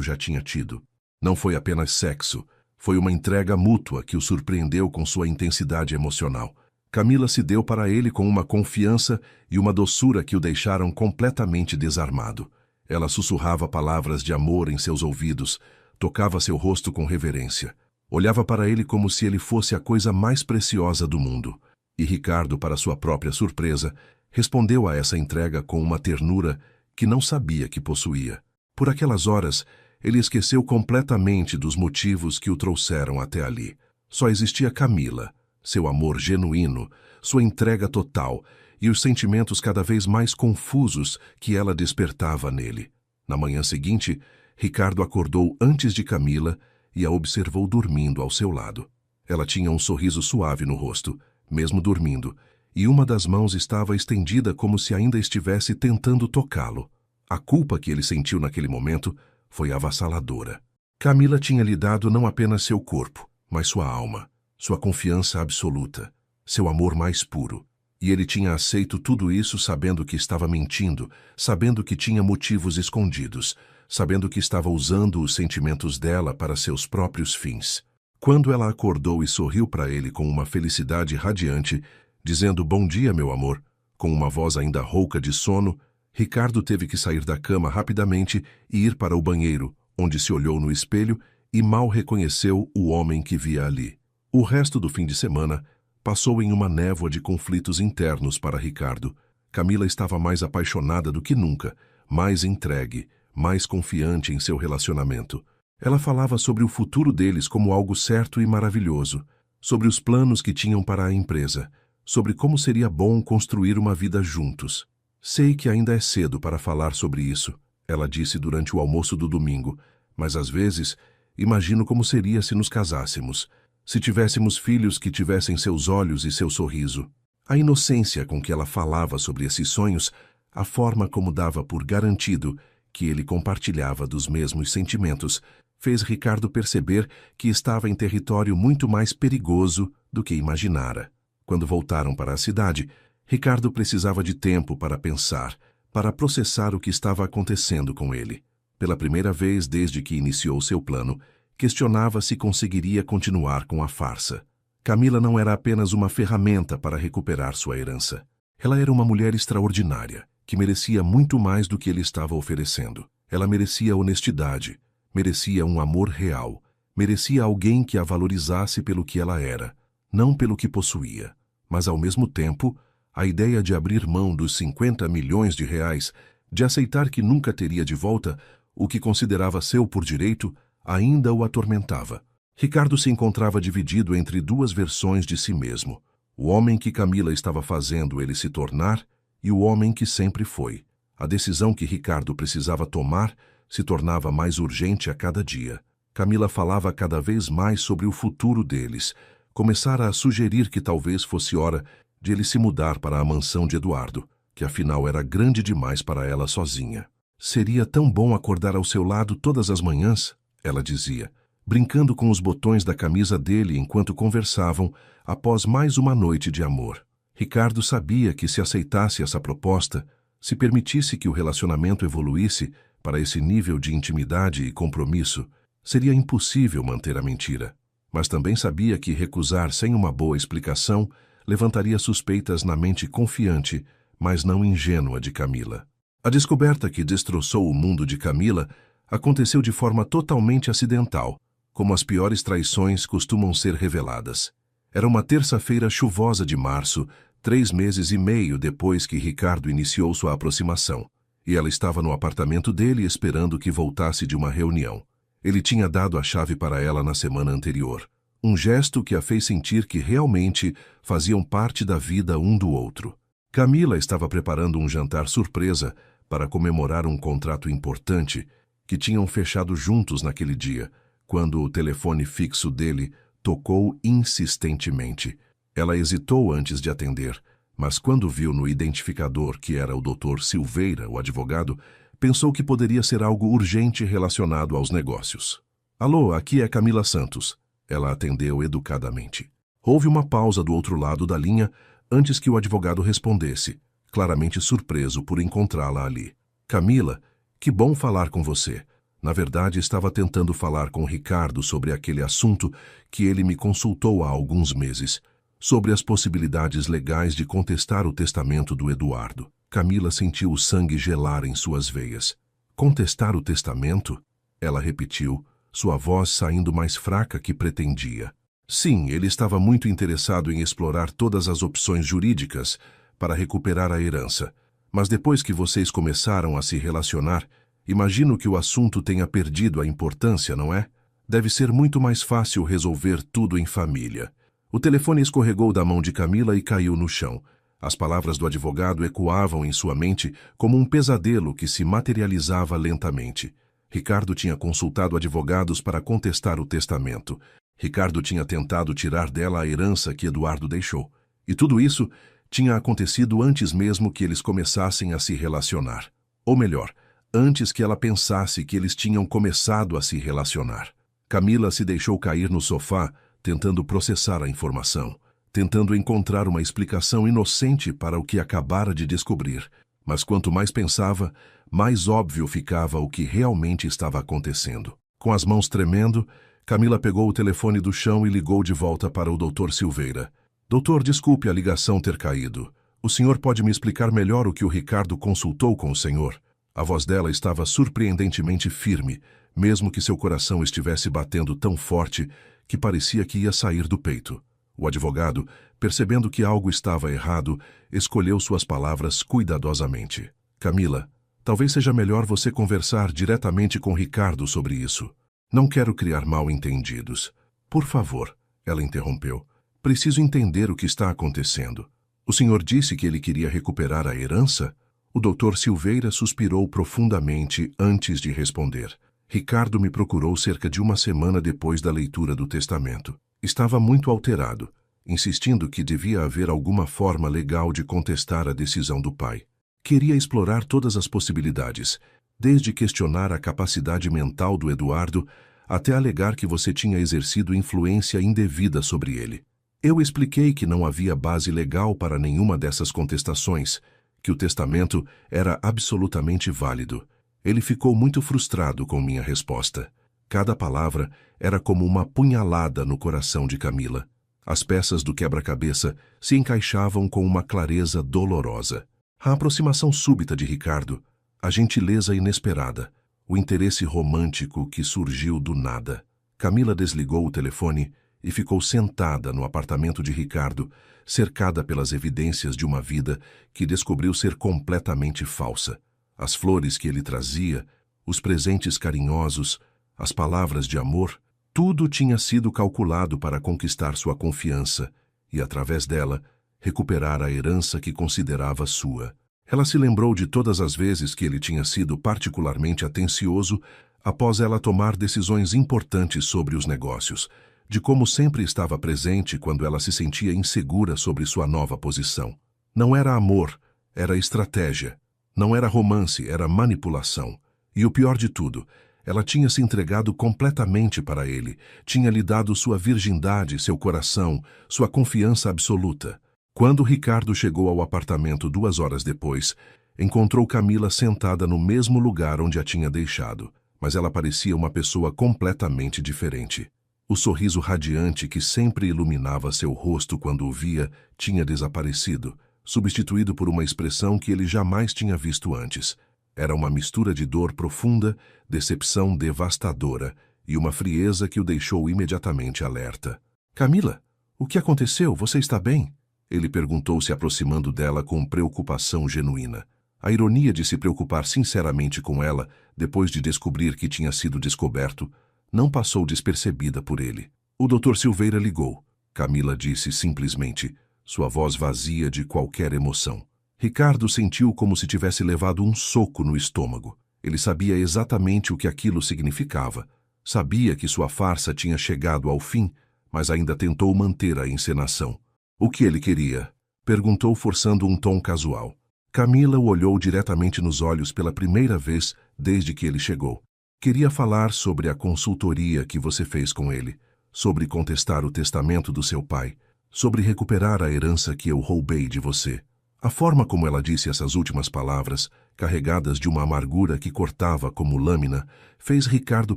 já tinha tido. Não foi apenas sexo, foi uma entrega mútua que o surpreendeu com sua intensidade emocional. Camila se deu para ele com uma confiança e uma doçura que o deixaram completamente desarmado. Ela sussurrava palavras de amor em seus ouvidos, tocava seu rosto com reverência. Olhava para ele como se ele fosse a coisa mais preciosa do mundo. E Ricardo, para sua própria surpresa, respondeu a essa entrega com uma ternura que não sabia que possuía. Por aquelas horas, ele esqueceu completamente dos motivos que o trouxeram até ali. Só existia Camila, seu amor genuíno, sua entrega total e os sentimentos cada vez mais confusos que ela despertava nele. Na manhã seguinte, Ricardo acordou antes de Camila e a observou dormindo ao seu lado. Ela tinha um sorriso suave no rosto, mesmo dormindo, e uma das mãos estava estendida como se ainda estivesse tentando tocá-lo. A culpa que ele sentiu naquele momento foi avassaladora. Camila tinha lhe dado não apenas seu corpo, mas sua alma, sua confiança absoluta, seu amor mais puro. E ele tinha aceito tudo isso sabendo que estava mentindo, sabendo que tinha motivos escondidos, sabendo que estava usando os sentimentos dela para seus próprios fins. Quando ela acordou e sorriu para ele com uma felicidade radiante, dizendo "Bom dia, meu amor", com uma voz ainda rouca de sono, Ricardo teve que sair da cama rapidamente e ir para o banheiro, onde se olhou no espelho e mal reconheceu o homem que via ali. O resto do fim de semana passou em uma névoa de conflitos internos para Ricardo. Camila estava mais apaixonada do que nunca, mais entregue, mais confiante em seu relacionamento. Ela falava sobre o futuro deles como algo certo e maravilhoso, sobre os planos que tinham para a empresa, sobre como seria bom construir uma vida juntos. "Sei que ainda é cedo para falar sobre isso", ela disse durante o almoço do domingo, "mas às vezes imagino como seria se nos casássemos, se tivéssemos filhos que tivessem seus olhos e seu sorriso." A inocência com que ela falava sobre esses sonhos, a forma como dava por garantido que ele compartilhava dos mesmos sentimentos, fez Ricardo perceber que estava em território muito mais perigoso do que imaginara. Quando voltaram para a cidade, Ricardo precisava de tempo para pensar, para processar o que estava acontecendo com ele. Pela primeira vez desde que iniciou seu plano, questionava se conseguiria continuar com a farsa. Camila não era apenas uma ferramenta para recuperar sua herança. Ela era uma mulher extraordinária, que merecia muito mais do que ele estava oferecendo. Ela merecia honestidade, merecia um amor real, merecia alguém que a valorizasse pelo que ela era, não pelo que possuía. Mas, ao mesmo tempo, a ideia de abrir mão dos 50 milhões de reais, de aceitar que nunca teria de volta o que considerava seu por direito, ainda o atormentava. Ricardo se encontrava dividido entre duas versões de si mesmo: o homem que Camila estava fazendo ele se tornar e o homem que sempre foi. A decisão que Ricardo precisava tomar se tornava mais urgente a cada dia. Camila falava cada vez mais sobre o futuro deles. Começara a sugerir que talvez fosse hora de ele se mudar para a mansão de Eduardo, que afinal era grande demais para ela sozinha. "Seria tão bom acordar ao seu lado todas as manhãs", ela dizia, brincando com os botões da camisa dele enquanto conversavam após mais uma noite de amor. Ricardo sabia que se aceitasse essa proposta, se permitisse que o relacionamento evoluísse para esse nível de intimidade e compromisso, seria impossível manter a mentira. Mas também sabia que recusar sem uma boa explicação levantaria suspeitas na mente confiante, mas não ingênua de Camila. A descoberta que destroçou o mundo de Camila aconteceu de forma totalmente acidental, como as piores traições costumam ser reveladas. Era uma terça-feira chuvosa de março, 3 meses e meio depois que Ricardo iniciou sua aproximação, e ela estava no apartamento dele esperando que voltasse de uma reunião. Ele tinha dado a chave para ela na semana anterior, um gesto que a fez sentir que realmente faziam parte da vida um do outro. Camila estava preparando um jantar surpresa para comemorar um contrato importante que tinham fechado juntos naquele dia, quando o telefone fixo dele tocou insistentemente. Ela hesitou antes de atender, mas quando viu no identificador que era o Dr. Silveira, o advogado, pensou que poderia ser algo urgente relacionado aos negócios. Alô, aqui é Camila Santos. Ela atendeu educadamente. Houve uma pausa do outro lado da linha antes que o advogado respondesse, claramente surpreso por encontrá-la ali. Camila, que bom falar com você. Na verdade, estava tentando falar com Ricardo sobre aquele assunto que ele me consultou há alguns meses, sobre as possibilidades legais de contestar o testamento do Eduardo. Camila sentiu o sangue gelar em suas veias. Contestar o testamento? Ela repetiu, sua voz saindo mais fraca que pretendia. Sim, ele estava muito interessado em explorar todas as opções jurídicas para recuperar a herança. Mas depois que vocês começaram a se relacionar, imagino que o assunto tenha perdido a importância, não é? Deve ser muito mais fácil resolver tudo em família. O telefone escorregou da mão de Camila e caiu no chão. As palavras do advogado ecoavam em sua mente como um pesadelo que se materializava lentamente. Ricardo tinha consultado advogados para contestar o testamento. Ricardo tinha tentado tirar dela a herança que Eduardo deixou. E tudo isso tinha acontecido antes mesmo que eles começassem a se relacionar. Ou melhor, antes que ela pensasse que eles tinham começado a se relacionar. Camila se deixou cair no sofá, tentando processar a informação, tentando encontrar uma explicação inocente para o que acabara de descobrir. Mas quanto mais pensava, mais óbvio ficava o que realmente estava acontecendo. Com as mãos tremendo, Camila pegou o telefone do chão e ligou de volta para o Dr. Silveira. Doutor, desculpe a ligação ter caído. O senhor pode me explicar melhor o que o Ricardo consultou com o senhor? A voz dela estava surpreendentemente firme, mesmo que seu coração estivesse batendo tão forte que parecia que ia sair do peito. O advogado, percebendo que algo estava errado, escolheu suas palavras cuidadosamente. Camila, talvez seja melhor você conversar diretamente com Ricardo sobre isso. Não quero criar mal-entendidos. Por favor, ela interrompeu. Preciso entender o que está acontecendo. O senhor disse que ele queria recuperar a herança? O Dr. Silveira suspirou profundamente antes de responder. Ricardo me procurou cerca de uma semana depois da leitura do testamento. Estava muito alterado, insistindo que devia haver alguma forma legal de contestar a decisão do pai. Queria explorar todas as possibilidades, desde questionar a capacidade mental do Eduardo até alegar que você tinha exercido influência indevida sobre ele. Eu expliquei que não havia base legal para nenhuma dessas contestações, que o testamento era absolutamente válido. Ele ficou muito frustrado com minha resposta. Cada palavra era como uma punhalada no coração de Camila. As peças do quebra-cabeça se encaixavam com uma clareza dolorosa. A aproximação súbita de Ricardo, a gentileza inesperada, o interesse romântico que surgiu do nada. Camila desligou o telefone e ficou sentada no apartamento de Ricardo, cercada pelas evidências de uma vida que descobriu ser completamente falsa. As flores que ele trazia, os presentes carinhosos, as palavras de amor, tudo tinha sido calculado para conquistar sua confiança e, através dela, recuperar a herança que considerava sua. Ela se lembrou de todas as vezes que ele tinha sido particularmente atencioso após ela tomar decisões importantes sobre os negócios, de como sempre estava presente quando ela se sentia insegura sobre sua nova posição. Não era amor, era estratégia. Não era romance, era manipulação. E o pior de tudo, ela tinha se entregado completamente para ele, tinha lhe dado sua virgindade, seu coração, sua confiança absoluta. Quando Ricardo chegou ao apartamento 2 horas depois, encontrou Camila sentada no mesmo lugar onde a tinha deixado, mas ela parecia uma pessoa completamente diferente. O sorriso radiante que sempre iluminava seu rosto quando o via tinha desaparecido, substituído por uma expressão que ele jamais tinha visto antes. Era uma mistura de dor profunda, decepção devastadora e uma frieza que o deixou imediatamente alerta. Camila, o que aconteceu? Você está bem? Ele perguntou, se aproximando dela com preocupação genuína. A ironia de se preocupar sinceramente com ela, depois de descobrir que tinha sido descoberto, não passou despercebida por ele. O Dr. Silveira ligou. Camila disse simplesmente, sua voz vazia de qualquer emoção. Ricardo sentiu como se tivesse levado um soco no estômago. Ele sabia exatamente o que aquilo significava. Sabia que sua farsa tinha chegado ao fim, mas ainda tentou manter a encenação. O que ele queria? Perguntou, forçando um tom casual. Camila o olhou diretamente nos olhos pela primeira vez desde que ele chegou. Queria falar sobre a consultoria que você fez com ele, sobre contestar o testamento do seu pai, sobre recuperar a herança que eu roubei de você. A forma como ela disse essas últimas palavras, carregadas de uma amargura que cortava como lâmina, fez Ricardo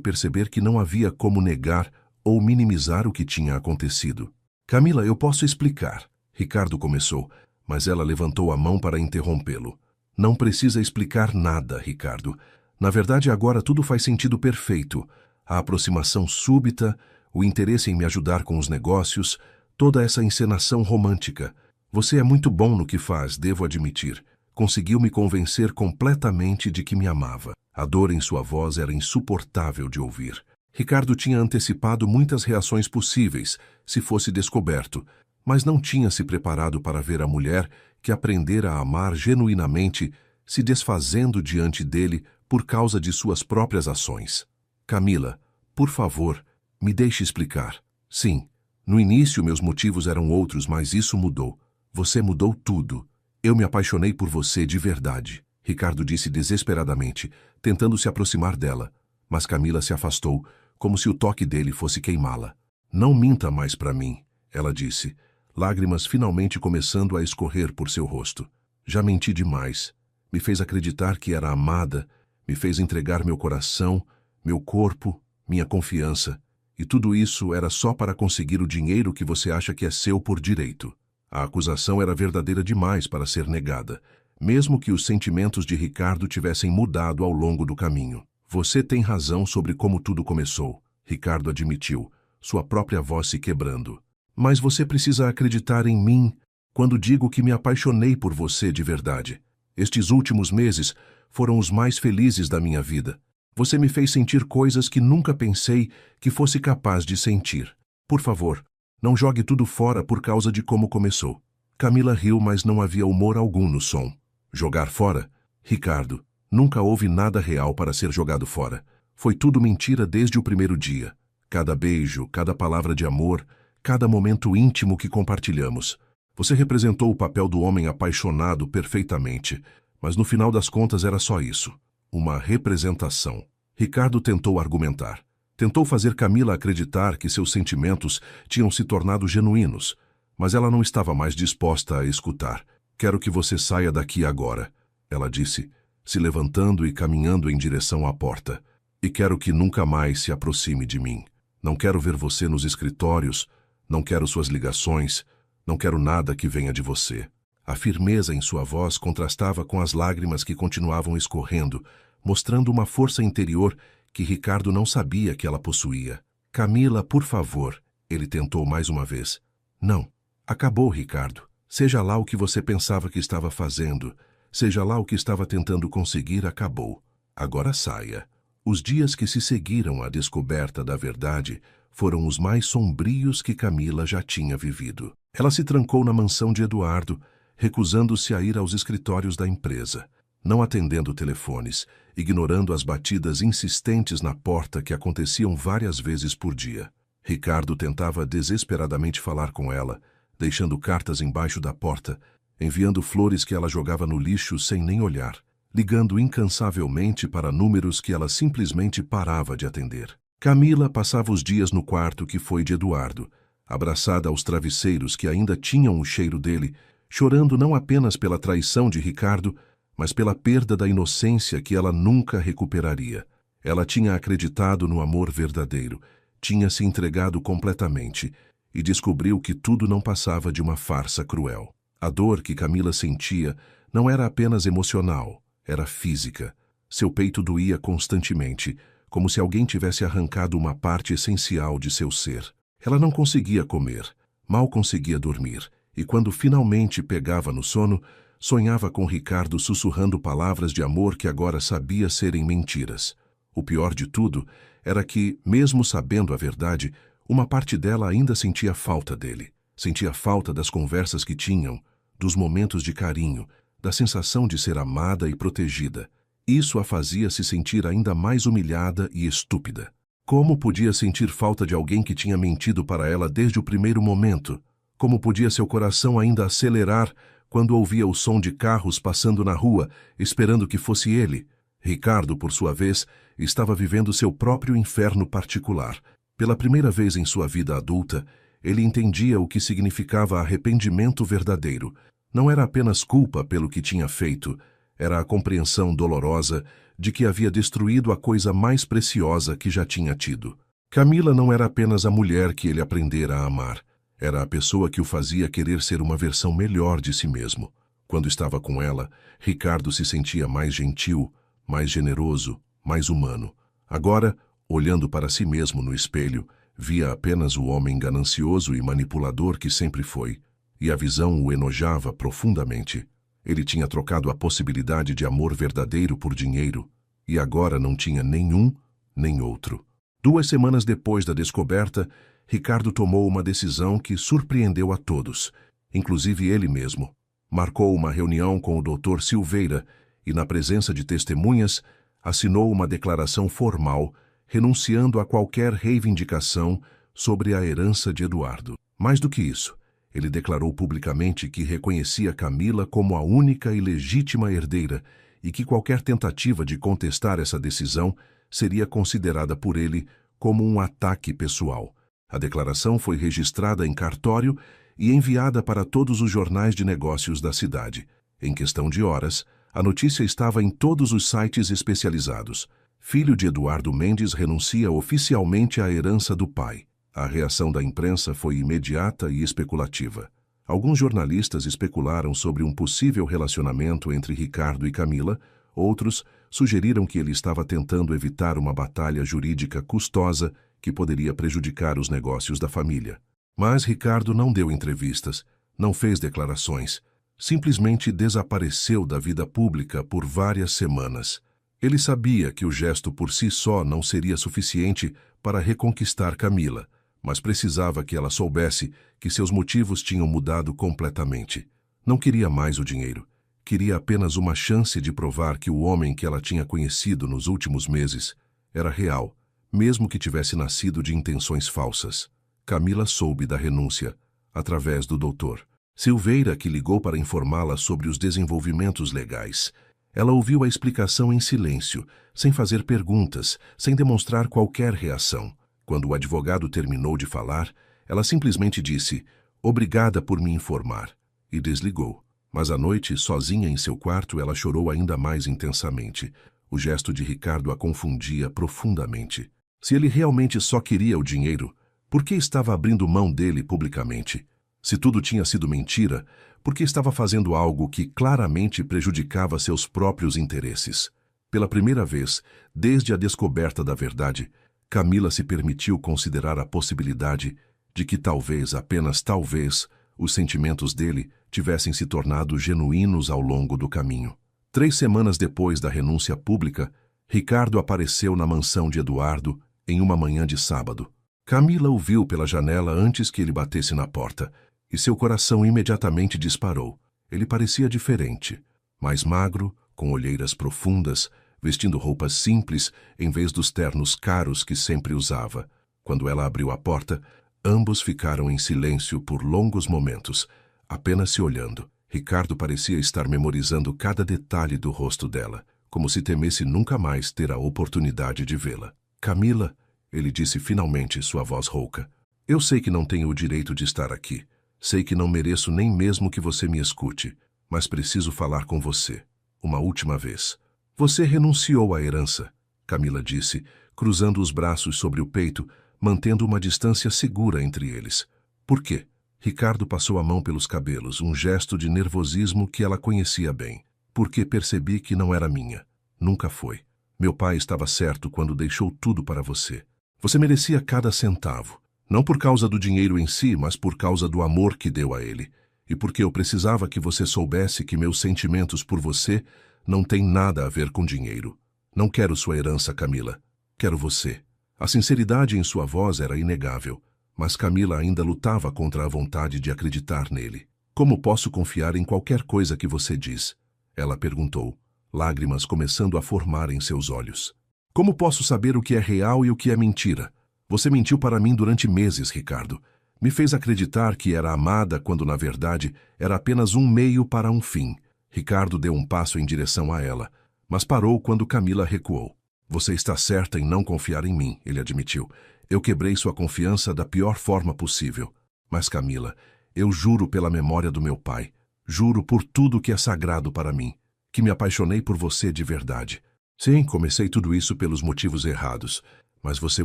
perceber que não havia como negar ou minimizar o que tinha acontecido. Camila, eu posso explicar. Ricardo começou, mas ela levantou a mão para interrompê-lo. Não precisa explicar nada, Ricardo. Na verdade, agora tudo faz sentido perfeito. A aproximação súbita, o interesse em me ajudar com os negócios, toda essa encenação romântica. Você é muito bom no que faz, devo admitir. Conseguiu me convencer completamente de que me amava. A dor em sua voz era insuportável de ouvir. Ricardo tinha antecipado muitas reações possíveis, se fosse descoberto, mas não tinha se preparado para ver a mulher que aprendera a amar genuinamente se desfazendo diante dele por causa de suas próprias ações. Camila, por favor, me deixe explicar. Sim, no início meus motivos eram outros, mas isso mudou. Você mudou tudo. Eu me apaixonei por você de verdade. Ricardo disse desesperadamente, tentando se aproximar dela, mas Camila se afastou, como se o toque dele fosse queimá-la. Não minta mais para mim, ela disse, lágrimas finalmente começando a escorrer por seu rosto. Já menti demais. Me fez acreditar que era amada, me fez entregar meu coração, meu corpo, minha confiança. E tudo isso era só para conseguir o dinheiro que você acha que é seu por direito. A acusação era verdadeira demais para ser negada, mesmo que os sentimentos de Ricardo tivessem mudado ao longo do caminho. Você tem razão sobre como tudo começou, Ricardo admitiu, sua própria voz se quebrando. Mas você precisa acreditar em mim quando digo que me apaixonei por você de verdade. Estes últimos meses foram os mais felizes da minha vida. Você me fez sentir coisas que nunca pensei que fosse capaz de sentir. Por favor, não jogue tudo fora por causa de como começou. Camila riu, mas não havia humor algum no som. Jogar fora? Ricardo, nunca houve nada real para ser jogado fora. Foi tudo mentira desde o primeiro dia. Cada beijo, cada palavra de amor, cada momento íntimo que compartilhamos. Você representou o papel do homem apaixonado perfeitamente, mas no final das contas era só isso. Uma representação. Ricardo tentou argumentar. Tentou fazer Camila acreditar que seus sentimentos tinham se tornado genuínos, mas ela não estava mais disposta a escutar. Quero que você saia daqui agora, ela disse, se levantando e caminhando em direção à porta. E quero que nunca mais se aproxime de mim. Não quero ver você nos escritórios, não quero suas ligações, não quero nada que venha de você. A firmeza em sua voz contrastava com as lágrimas que continuavam escorrendo, mostrando uma força interior que Ricardo não sabia que ela possuía. Camila, por favor, ele tentou mais uma vez. Não. Acabou, Ricardo. Seja lá o que você pensava que estava fazendo, seja lá o que estava tentando conseguir, acabou. Agora saia. Os dias que se seguiram à descoberta da verdade foram os mais sombrios que Camila já tinha vivido. Ela se trancou na mansão de Eduardo, recusando-se a ir aos escritórios da empresa, não atendendo telefones, ignorando as batidas insistentes na porta que aconteciam várias vezes por dia. Ricardo tentava desesperadamente falar com ela, deixando cartas embaixo da porta, enviando flores que ela jogava no lixo sem nem olhar, ligando incansavelmente para números que ela simplesmente parava de atender. Camila passava os dias no quarto que foi de Eduardo, abraçada aos travesseiros que ainda tinham o cheiro dele, chorando não apenas pela traição de Ricardo, mas pela perda da inocência que ela nunca recuperaria. Ela tinha acreditado no amor verdadeiro, tinha se entregado completamente e descobriu que tudo não passava de uma farsa cruel. A dor que Camila sentia não era apenas emocional, era física. Seu peito doía constantemente, como se alguém tivesse arrancado uma parte essencial de seu ser. Ela não conseguia comer, mal conseguia dormir, e quando finalmente pegava no sono, sonhava com Ricardo sussurrando palavras de amor que agora sabia serem mentiras. O pior de tudo era que, mesmo sabendo a verdade, uma parte dela ainda sentia falta dele. Sentia falta das conversas que tinham, dos momentos de carinho, da sensação de ser amada e protegida. Isso a fazia se sentir ainda mais humilhada e estúpida. Como podia sentir falta de alguém que tinha mentido para ela desde o primeiro momento? Como podia seu coração ainda acelerar quando ouvia o som de carros passando na rua, esperando que fosse ele? Ricardo, por sua vez, estava vivendo seu próprio inferno particular. Pela primeira vez em sua vida adulta, ele entendia o que significava arrependimento verdadeiro. Não era apenas culpa pelo que tinha feito, era a compreensão dolorosa de que havia destruído a coisa mais preciosa que já tinha tido. Camila não era apenas a mulher que ele aprendera a amar, era a pessoa que o fazia querer ser uma versão melhor de si mesmo. Quando estava com ela, Ricardo se sentia mais gentil, mais generoso, mais humano. Agora, olhando para si mesmo no espelho, via apenas o homem ganancioso e manipulador que sempre foi, e a visão o enojava profundamente. Ele tinha trocado a possibilidade de amor verdadeiro por dinheiro, e agora não tinha nenhum nem outro. 2 semanas depois da descoberta, Ricardo tomou uma decisão que surpreendeu a todos, inclusive ele mesmo. Marcou uma reunião com o Dr. Silveira e, na presença de testemunhas, assinou uma declaração formal, renunciando a qualquer reivindicação sobre a herança de Eduardo. Mais do que isso, ele declarou publicamente que reconhecia Camila como a única e legítima herdeira e que qualquer tentativa de contestar essa decisão seria considerada por ele como um ataque pessoal. A declaração foi registrada em cartório e enviada para todos os jornais de negócios da cidade. Em questão de horas, a notícia estava em todos os sites especializados. Filho de Eduardo Mendes renuncia oficialmente à herança do pai. A reação da imprensa foi imediata e especulativa. Alguns jornalistas especularam sobre um possível relacionamento entre Ricardo e Camila, outros sugeriram que ele estava tentando evitar uma batalha jurídica custosa que poderia prejudicar os negócios da família. Mas Ricardo não deu entrevistas, não fez declarações, simplesmente desapareceu da vida pública por várias semanas. Ele sabia que o gesto por si só não seria suficiente para reconquistar Camila, mas precisava que ela soubesse que seus motivos tinham mudado completamente. Não queria mais o dinheiro. Queria apenas uma chance de provar que o homem que ela tinha conhecido nos últimos meses era real, mesmo que tivesse nascido de intenções falsas. Camila soube da renúncia, através do doutor Silveira, que ligou para informá-la sobre os desenvolvimentos legais. Ela ouviu a explicação em silêncio, sem fazer perguntas, sem demonstrar qualquer reação. Quando o advogado terminou de falar, ela simplesmente disse, "Obrigada por me informar", e desligou. Mas à noite, sozinha em seu quarto, ela chorou ainda mais intensamente. O gesto de Ricardo a confundia profundamente. Se ele realmente só queria o dinheiro, por que estava abrindo mão dele publicamente? Se tudo tinha sido mentira, por que estava fazendo algo que claramente prejudicava seus próprios interesses? Pela primeira vez, desde a descoberta da verdade, Camila se permitiu considerar a possibilidade de que talvez, apenas talvez, os sentimentos dele tivessem se tornado genuínos ao longo do caminho. 3 semanas depois da renúncia pública, Ricardo apareceu na mansão de Eduardo em uma manhã de sábado. Camila o viu pela janela antes que ele batesse na porta, e seu coração imediatamente disparou. Ele parecia diferente, mais magro, com olheiras profundas, vestindo roupas simples em vez dos ternos caros que sempre usava. Quando ela abriu a porta, ambos ficaram em silêncio por longos momentos, apenas se olhando. Ricardo parecia estar memorizando cada detalhe do rosto dela, como se temesse nunca mais ter a oportunidade de vê-la. "Camila", ele disse finalmente, sua voz rouca, "eu sei que não tenho o direito de estar aqui. Sei que não mereço nem mesmo que você me escute, mas preciso falar com você. Uma última vez." "Você renunciou à herança", Camila disse, cruzando os braços sobre o peito, mantendo uma distância segura entre eles. "Por quê?" Ricardo passou a mão pelos cabelos, um gesto de nervosismo que ela conhecia bem. "Porque percebi que não era minha. Nunca foi. Meu pai estava certo quando deixou tudo para você. Você merecia cada centavo. Não por causa do dinheiro em si, mas por causa do amor que deu a ele. E porque eu precisava que você soubesse que meus sentimentos por você não têm nada a ver com dinheiro. Não quero sua herança, Camila. Quero você." A sinceridade em sua voz era inegável, mas Camila ainda lutava contra a vontade de acreditar nele. "Como posso confiar em qualquer coisa que você diz?" ela perguntou, lágrimas começando a formar em seus olhos. "Como posso saber o que é real e o que é mentira? Você mentiu para mim durante meses, Ricardo. Me fez acreditar que era amada quando, na verdade, era apenas um meio para um fim." Ricardo deu um passo em direção a ela, Mas parou quando Camila recuou. Você está certa em não confiar em mim, ele admitiu. Eu quebrei sua confiança da pior forma possível. Mas Camila, eu juro pela memória do meu pai, juro por tudo que é sagrado para mim, que me apaixonei por você de verdade. Sim, comecei tudo isso pelos motivos errados, mas você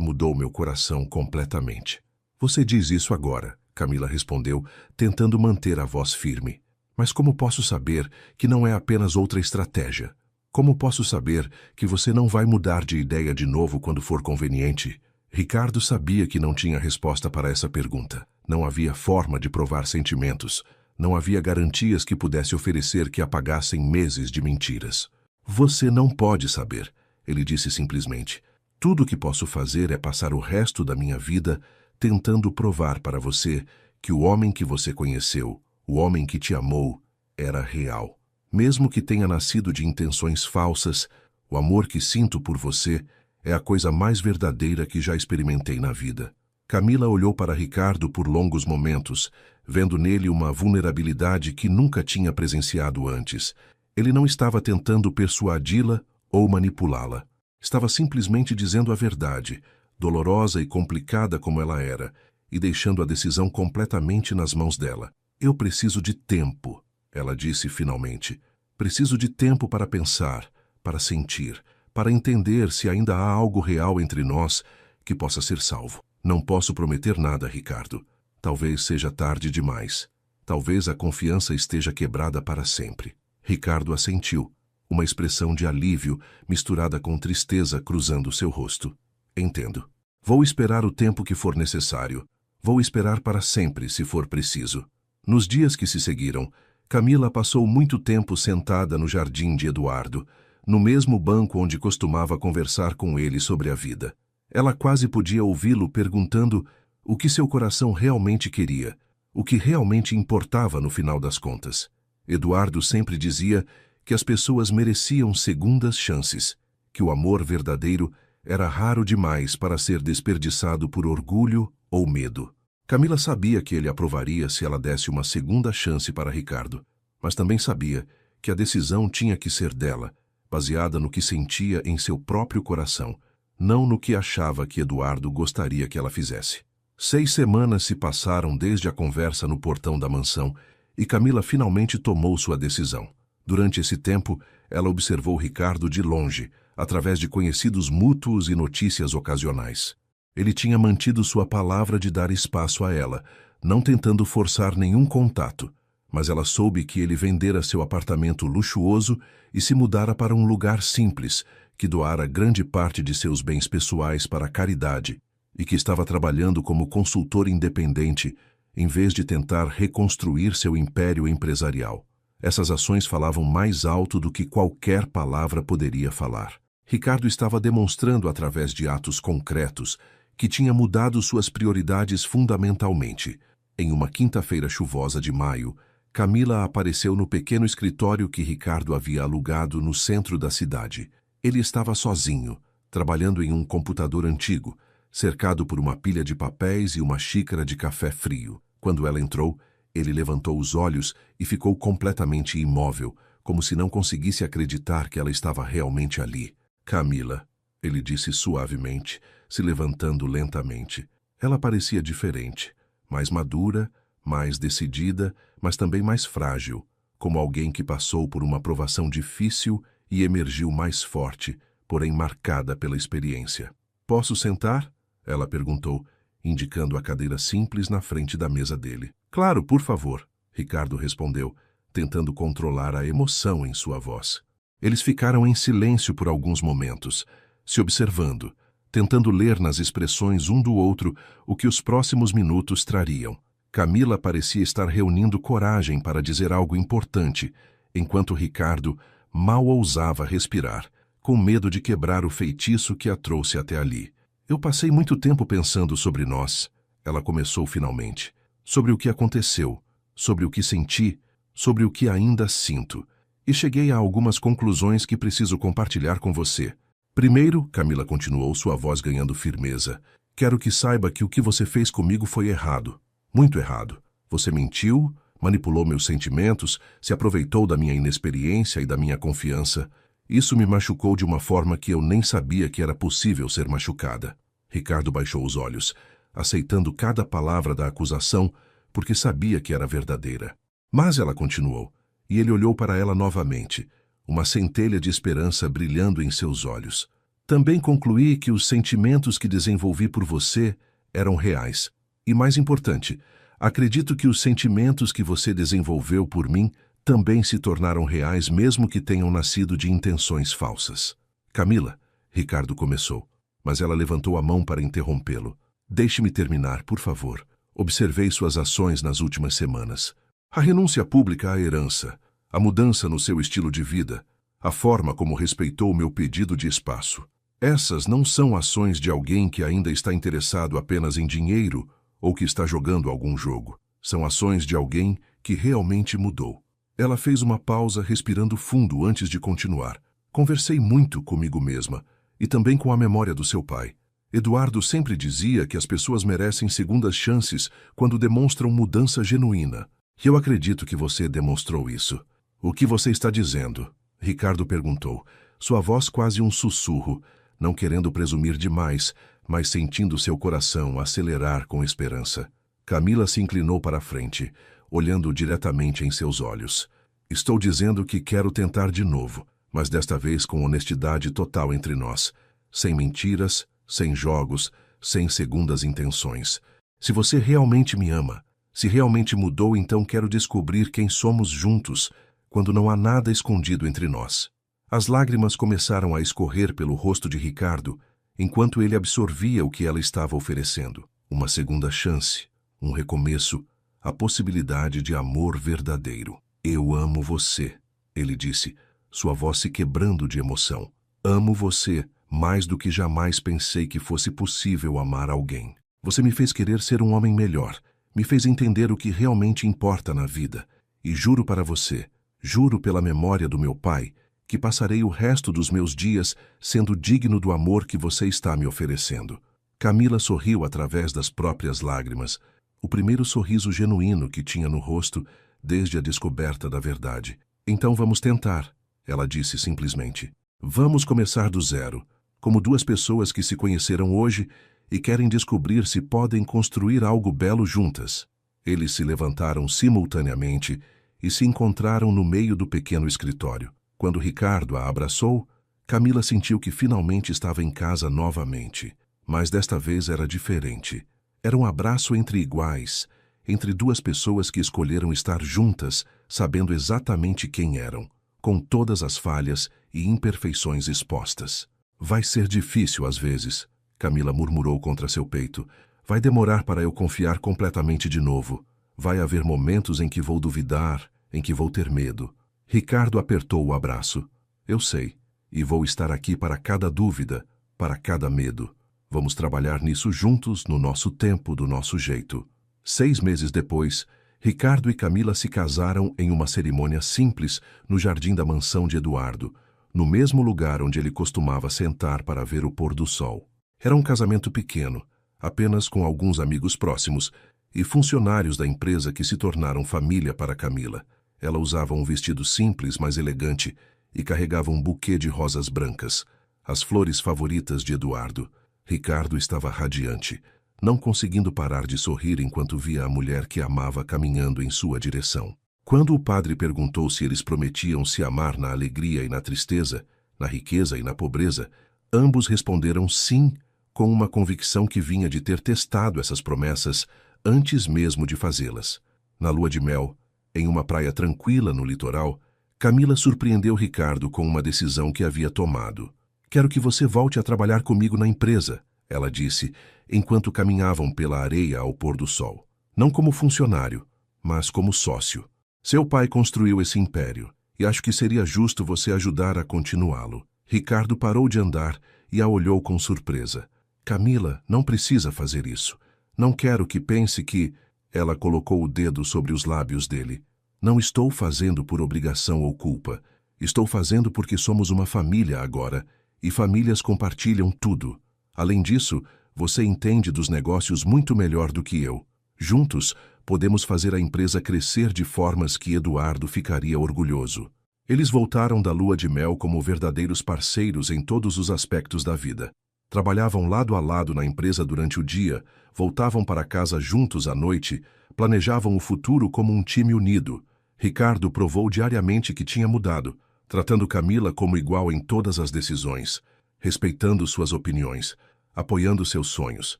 mudou meu coração completamente. Você diz isso agora, Camila respondeu, tentando manter a voz firme. Mas como posso saber que não é apenas outra estratégia? Como posso saber que você não vai mudar de ideia de novo quando for conveniente? Ricardo sabia que não tinha resposta para essa pergunta. Não havia forma de provar sentimentos. Não havia garantias que pudesse oferecer que apagassem meses de mentiras. Você não pode saber, ele disse simplesmente. Tudo o que posso fazer é passar o resto da minha vida tentando provar para você que o homem que você conheceu, o homem que te amou, era real. Mesmo que tenha nascido de intenções falsas, o amor que sinto por você é a coisa mais verdadeira que já experimentei na vida. Camila olhou para Ricardo por longos momentos, vendo nele uma vulnerabilidade que nunca tinha presenciado antes. Ele não estava tentando persuadi-la ou manipulá-la. Estava simplesmente dizendo a verdade, dolorosa e complicada como ela era, e deixando a decisão completamente nas mãos dela. Eu preciso de tempo, ela disse finalmente. Preciso de tempo para pensar, para sentir, para entender se ainda há algo real entre nós que possa ser salvo. Não posso prometer nada, Ricardo. Talvez seja tarde demais. Talvez a confiança esteja quebrada para sempre. Ricardo assentiu, uma expressão de alívio misturada com tristeza cruzando seu rosto. Entendo. Vou esperar o tempo que for necessário. Vou esperar para sempre, se for preciso. Nos dias que se seguiram, Camila passou muito tempo sentada no jardim de Eduardo, no mesmo banco onde costumava conversar com ele sobre a vida. Ela quase podia ouvi-lo perguntando o que seu coração realmente queria, o que realmente importava no final das contas. Eduardo sempre dizia que as pessoas mereciam segundas chances, que o amor verdadeiro era raro demais para ser desperdiçado por orgulho ou medo. Camila sabia que ele aprovaria se ela desse uma segunda chance para Ricardo, mas também sabia que a decisão tinha que ser dela, baseada no que sentia em seu próprio coração, não no que achava que Eduardo gostaria que ela fizesse. 6 semanas se passaram desde a conversa no portão da mansão e Camila finalmente tomou sua decisão. Durante esse tempo, ela observou Ricardo de longe, através de conhecidos mútuos e notícias ocasionais. Ele tinha mantido sua palavra de dar espaço a ela, não tentando forçar nenhum contato, mas ela soube que ele vendera seu apartamento luxuoso e se mudara para um lugar simples, que doara grande parte de seus bens pessoais para a caridade e que estava trabalhando como consultor independente em vez de tentar reconstruir seu império empresarial. Essas ações falavam mais alto do que qualquer palavra poderia falar. Ricardo estava demonstrando através de atos concretos que tinha mudado suas prioridades fundamentalmente. Em uma quinta-feira chuvosa de maio, Camila apareceu no pequeno escritório que Ricardo havia alugado no centro da cidade. Ele estava sozinho, trabalhando em um computador antigo, cercado por uma pilha de papéis e uma xícara de café frio. Quando ela entrou, ele levantou os olhos e ficou completamente imóvel, como se não conseguisse acreditar que ela estava realmente ali. Camila, ele disse suavemente, se levantando lentamente. Ela parecia diferente, mais madura, mais decidida, mas também mais frágil, como alguém que passou por uma provação difícil e emergiu mais forte, porém marcada pela experiência. Posso sentar? Ela perguntou, indicando a cadeira simples na frente da mesa dele. Claro, por favor, Ricardo respondeu, tentando controlar a emoção em sua voz. Eles ficaram em silêncio por alguns momentos, se observando, tentando ler nas expressões um do outro o que os próximos minutos trariam. Camila parecia estar reunindo coragem para dizer algo importante, enquanto Ricardo mal ousava respirar, com medo de quebrar o feitiço que a trouxe até ali. Eu passei muito tempo pensando sobre nós, ela começou finalmente, sobre o que aconteceu, sobre o que senti, sobre o que ainda sinto, e cheguei a algumas conclusões que preciso compartilhar com você. Primeiro, Camila continuou, sua voz ganhando firmeza, quero que saiba que o que você fez comigo foi errado, muito errado. Você mentiu, manipulou meus sentimentos, se aproveitou da minha inexperiência e da minha confiança. Isso me machucou de uma forma que eu nem sabia que era possível ser machucada. Ricardo baixou os olhos, aceitando cada palavra da acusação, porque sabia que era verdadeira. Mas ela continuou, e ele olhou para ela novamente, uma centelha de esperança brilhando em seus olhos. Também concluí que os sentimentos que desenvolvi por você eram reais. E mais importante, acredito que os sentimentos que você desenvolveu por mim também se tornaram reais, mesmo que tenham nascido de intenções falsas. Camila, Ricardo começou, mas ela levantou a mão para interrompê-lo. Deixe-me terminar, por favor. Observei suas ações nas últimas semanas. A renúncia pública à herança, a mudança no seu estilo de vida, a forma como respeitou o meu pedido de espaço. Essas não são ações de alguém que ainda está interessado apenas em dinheiro ou que está jogando algum jogo. São ações de alguém que realmente mudou. Ela fez uma pausa, respirando fundo antes de continuar. Conversei muito comigo mesma e também com a memória do seu pai. Eduardo sempre dizia que as pessoas merecem segundas chances quando demonstram mudança genuína. E eu acredito que você demonstrou isso. O que você está dizendo? Ricardo perguntou, sua voz quase um sussurro, não querendo presumir demais, mas sentindo seu coração acelerar com esperança. Camila se inclinou para a frente, olhando diretamente em seus olhos. Estou dizendo que quero tentar de novo, mas desta vez com honestidade total entre nós, sem mentiras, sem jogos, sem segundas intenções. Se você realmente me ama, se realmente mudou, então quero descobrir quem somos juntos, quando não há nada escondido entre nós. As lágrimas começaram a escorrer pelo rosto de Ricardo, enquanto ele absorvia o que ela estava oferecendo. Uma segunda chance, um recomeço, a possibilidade de amor verdadeiro. Eu amo você, ele disse, sua voz se quebrando de emoção. Amo você mais do que jamais pensei que fosse possível amar alguém. Você me fez querer ser um homem melhor, me fez entender o que realmente importa na vida. E juro para você, juro pela memória do meu pai, que passarei o resto dos meus dias sendo digno do amor que você está me oferecendo. Camila sorriu através das próprias lágrimas, o primeiro sorriso genuíno que tinha no rosto desde a descoberta da verdade. Então vamos tentar, ela disse simplesmente. Vamos começar do zero, como duas pessoas que se conheceram hoje e querem descobrir se podem construir algo belo juntas. Eles se levantaram simultaneamente e se encontraram no meio do pequeno escritório. Quando Ricardo a abraçou, Camila sentiu que finalmente estava em casa novamente. Mas desta vez era diferente. Era um abraço entre iguais, entre duas pessoas que escolheram estar juntas, sabendo exatamente quem eram, com todas as falhas e imperfeições expostas. Vai ser difícil às vezes, Camila murmurou contra seu peito. Vai demorar para eu confiar completamente de novo. Vai haver momentos em que vou duvidar, em que vou ter medo. Ricardo apertou o abraço. Eu sei, e vou estar aqui para cada dúvida, para cada medo. Vamos trabalhar nisso juntos, no nosso tempo, do nosso jeito. 6 meses depois, Ricardo e Camila se casaram em uma cerimônia simples no jardim da mansão de Eduardo, no mesmo lugar onde ele costumava sentar para ver o pôr do sol. Era um casamento pequeno, apenas com alguns amigos próximos e funcionários da empresa que se tornaram família para Camila. Ela usava um vestido simples, mas elegante, e carregava um buquê de rosas brancas, as flores favoritas de Eduardo. Ricardo estava radiante, não conseguindo parar de sorrir enquanto via a mulher que amava caminhando em sua direção. Quando o padre perguntou se eles prometiam se amar na alegria e na tristeza, na riqueza e na pobreza, ambos responderam sim, com uma convicção que vinha de ter testado essas promessas antes mesmo de fazê-las. Na lua de mel, em uma praia tranquila no litoral, Camila surpreendeu Ricardo com uma decisão que havia tomado. Quero que você volte a trabalhar comigo na empresa, ela disse, enquanto caminhavam pela areia ao pôr do sol. Não como funcionário, mas como sócio. Seu pai construiu esse império, e acho que seria justo você ajudar a continuá-lo. Ricardo parou de andar e a olhou com surpresa. Camila, não precisa fazer isso. Não quero que pense que... Ela colocou o dedo sobre os lábios dele. Não estou fazendo por obrigação ou culpa. Estou fazendo porque somos uma família agora, e famílias compartilham tudo. Além disso, você entende dos negócios muito melhor do que eu. Juntos, podemos fazer a empresa crescer de formas que Eduardo ficaria orgulhoso. Eles voltaram da lua de mel como verdadeiros parceiros em todos os aspectos da vida. Trabalhavam lado a lado na empresa durante o dia, voltavam para casa juntos à noite, planejavam o futuro como um time unido. Ricardo provou diariamente que tinha mudado, tratando Camila como igual em todas as decisões, respeitando suas opiniões, apoiando seus sonhos.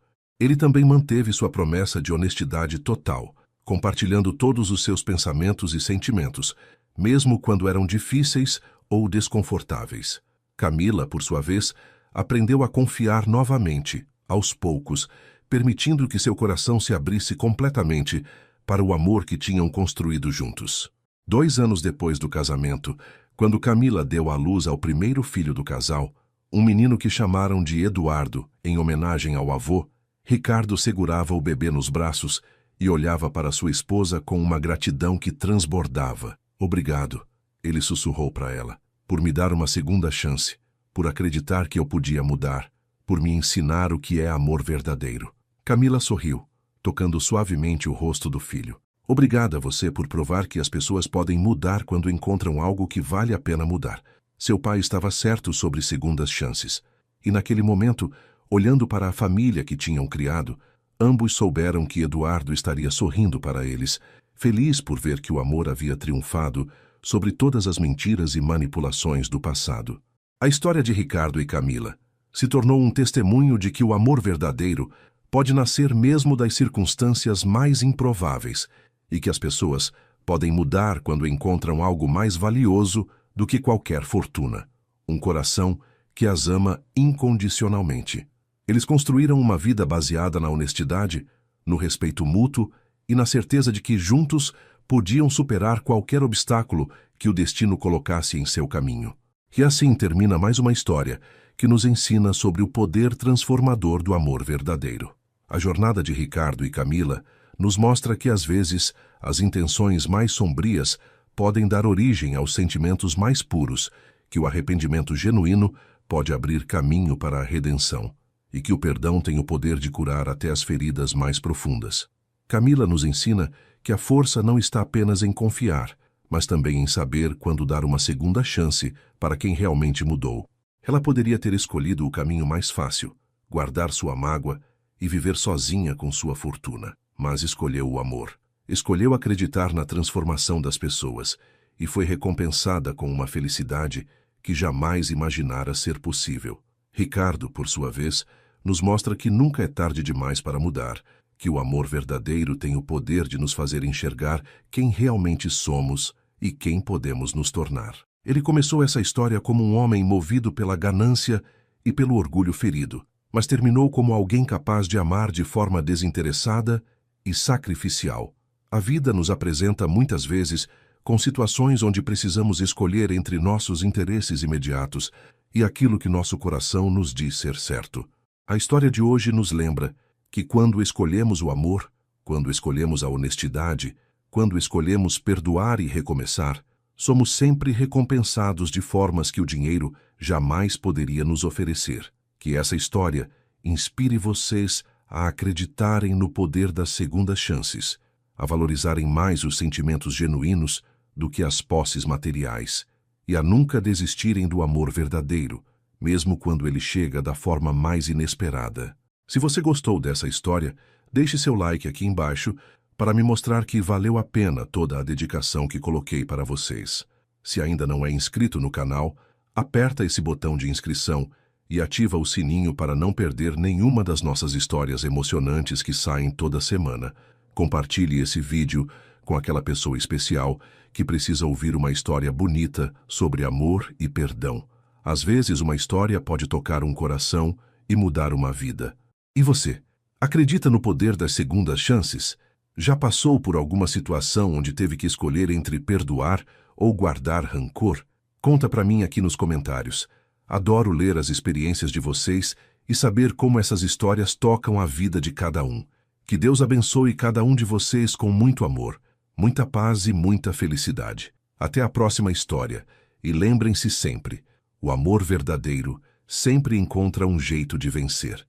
Ele também manteve sua promessa de honestidade total, compartilhando todos os seus pensamentos e sentimentos, mesmo quando eram difíceis ou desconfortáveis. Camila, por sua vez, aprendeu a confiar novamente, aos poucos, permitindo que seu coração se abrisse completamente para o amor que tinham construído juntos. 2 anos depois do casamento, quando Camila deu à luz ao primeiro filho do casal, um menino que chamaram de Eduardo, em homenagem ao avô, Ricardo segurava o bebê nos braços e olhava para sua esposa com uma gratidão que transbordava. Obrigado, ele sussurrou para ela, por me dar uma segunda chance, por acreditar que eu podia mudar, por me ensinar o que é amor verdadeiro. Camila sorriu, tocando suavemente o rosto do filho. Obrigada a você por provar que as pessoas podem mudar quando encontram algo que vale a pena mudar. Seu pai estava certo sobre segundas chances. E naquele momento, olhando para a família que tinham criado, ambos souberam que Eduardo estaria sorrindo para eles, feliz por ver que o amor havia triunfado sobre todas as mentiras e manipulações do passado. A história de Ricardo e Camila se tornou um testemunho de que o amor verdadeiro pode nascer mesmo das circunstâncias mais improváveis e que as pessoas podem mudar quando encontram algo mais valioso do que qualquer fortuna, um coração que as ama incondicionalmente. Eles construíram uma vida baseada na honestidade, no respeito mútuo e na certeza de que juntos podiam superar qualquer obstáculo que o destino colocasse em seu caminho. E assim termina mais uma história que nos ensina sobre o poder transformador do amor verdadeiro. A jornada de Ricardo e Camila nos mostra que, às vezes, as intenções mais sombrias podem dar origem aos sentimentos mais puros, que o arrependimento genuíno pode abrir caminho para a redenção, e que o perdão tem o poder de curar até as feridas mais profundas. Camila nos ensina que a força não está apenas em confiar, mas também em saber quando dar uma segunda chance para quem realmente mudou. Ela poderia ter escolhido o caminho mais fácil, guardar sua mágoa e viver sozinha com sua fortuna, mas escolheu o amor. Escolheu acreditar na transformação das pessoas e foi recompensada com uma felicidade que jamais imaginara ser possível. Ricardo, por sua vez, nos mostra que nunca é tarde demais para mudar, que o amor verdadeiro tem o poder de nos fazer enxergar quem realmente somos e quem podemos nos tornar. Ele começou essa história como um homem movido pela ganância e pelo orgulho ferido, mas terminou como alguém capaz de amar de forma desinteressada e sacrificial. A vida nos apresenta muitas vezes com situações onde precisamos escolher entre nossos interesses imediatos e aquilo que nosso coração nos diz ser certo. A história de hoje nos lembra que quando escolhemos o amor, quando escolhemos a honestidade, quando escolhemos perdoar e recomeçar, somos sempre recompensados de formas que o dinheiro jamais poderia nos oferecer. Que essa história inspire vocês a acreditarem no poder das segundas chances, a valorizarem mais os sentimentos genuínos do que as posses materiais, e a nunca desistirem do amor verdadeiro, mesmo quando ele chega da forma mais inesperada. Se você gostou dessa história, deixe seu like aqui embaixo para me mostrar que valeu a pena toda a dedicação que coloquei para vocês. Se ainda não é inscrito no canal, aperta esse botão de inscrição e ativa o sininho para não perder nenhuma das nossas histórias emocionantes que saem toda semana. Compartilhe esse vídeo com aquela pessoa especial que precisa ouvir uma história bonita sobre amor e perdão. Às vezes uma história pode tocar um coração e mudar uma vida. E você? Acredita no poder das segundas chances? Já passou por alguma situação onde teve que escolher entre perdoar ou guardar rancor? Conta pra mim aqui nos comentários. Adoro ler as experiências de vocês e saber como essas histórias tocam a vida de cada um. Que Deus abençoe cada um de vocês com muito amor, muita paz e muita felicidade. Até a próxima história. E lembrem-se sempre, o amor verdadeiro sempre encontra um jeito de vencer.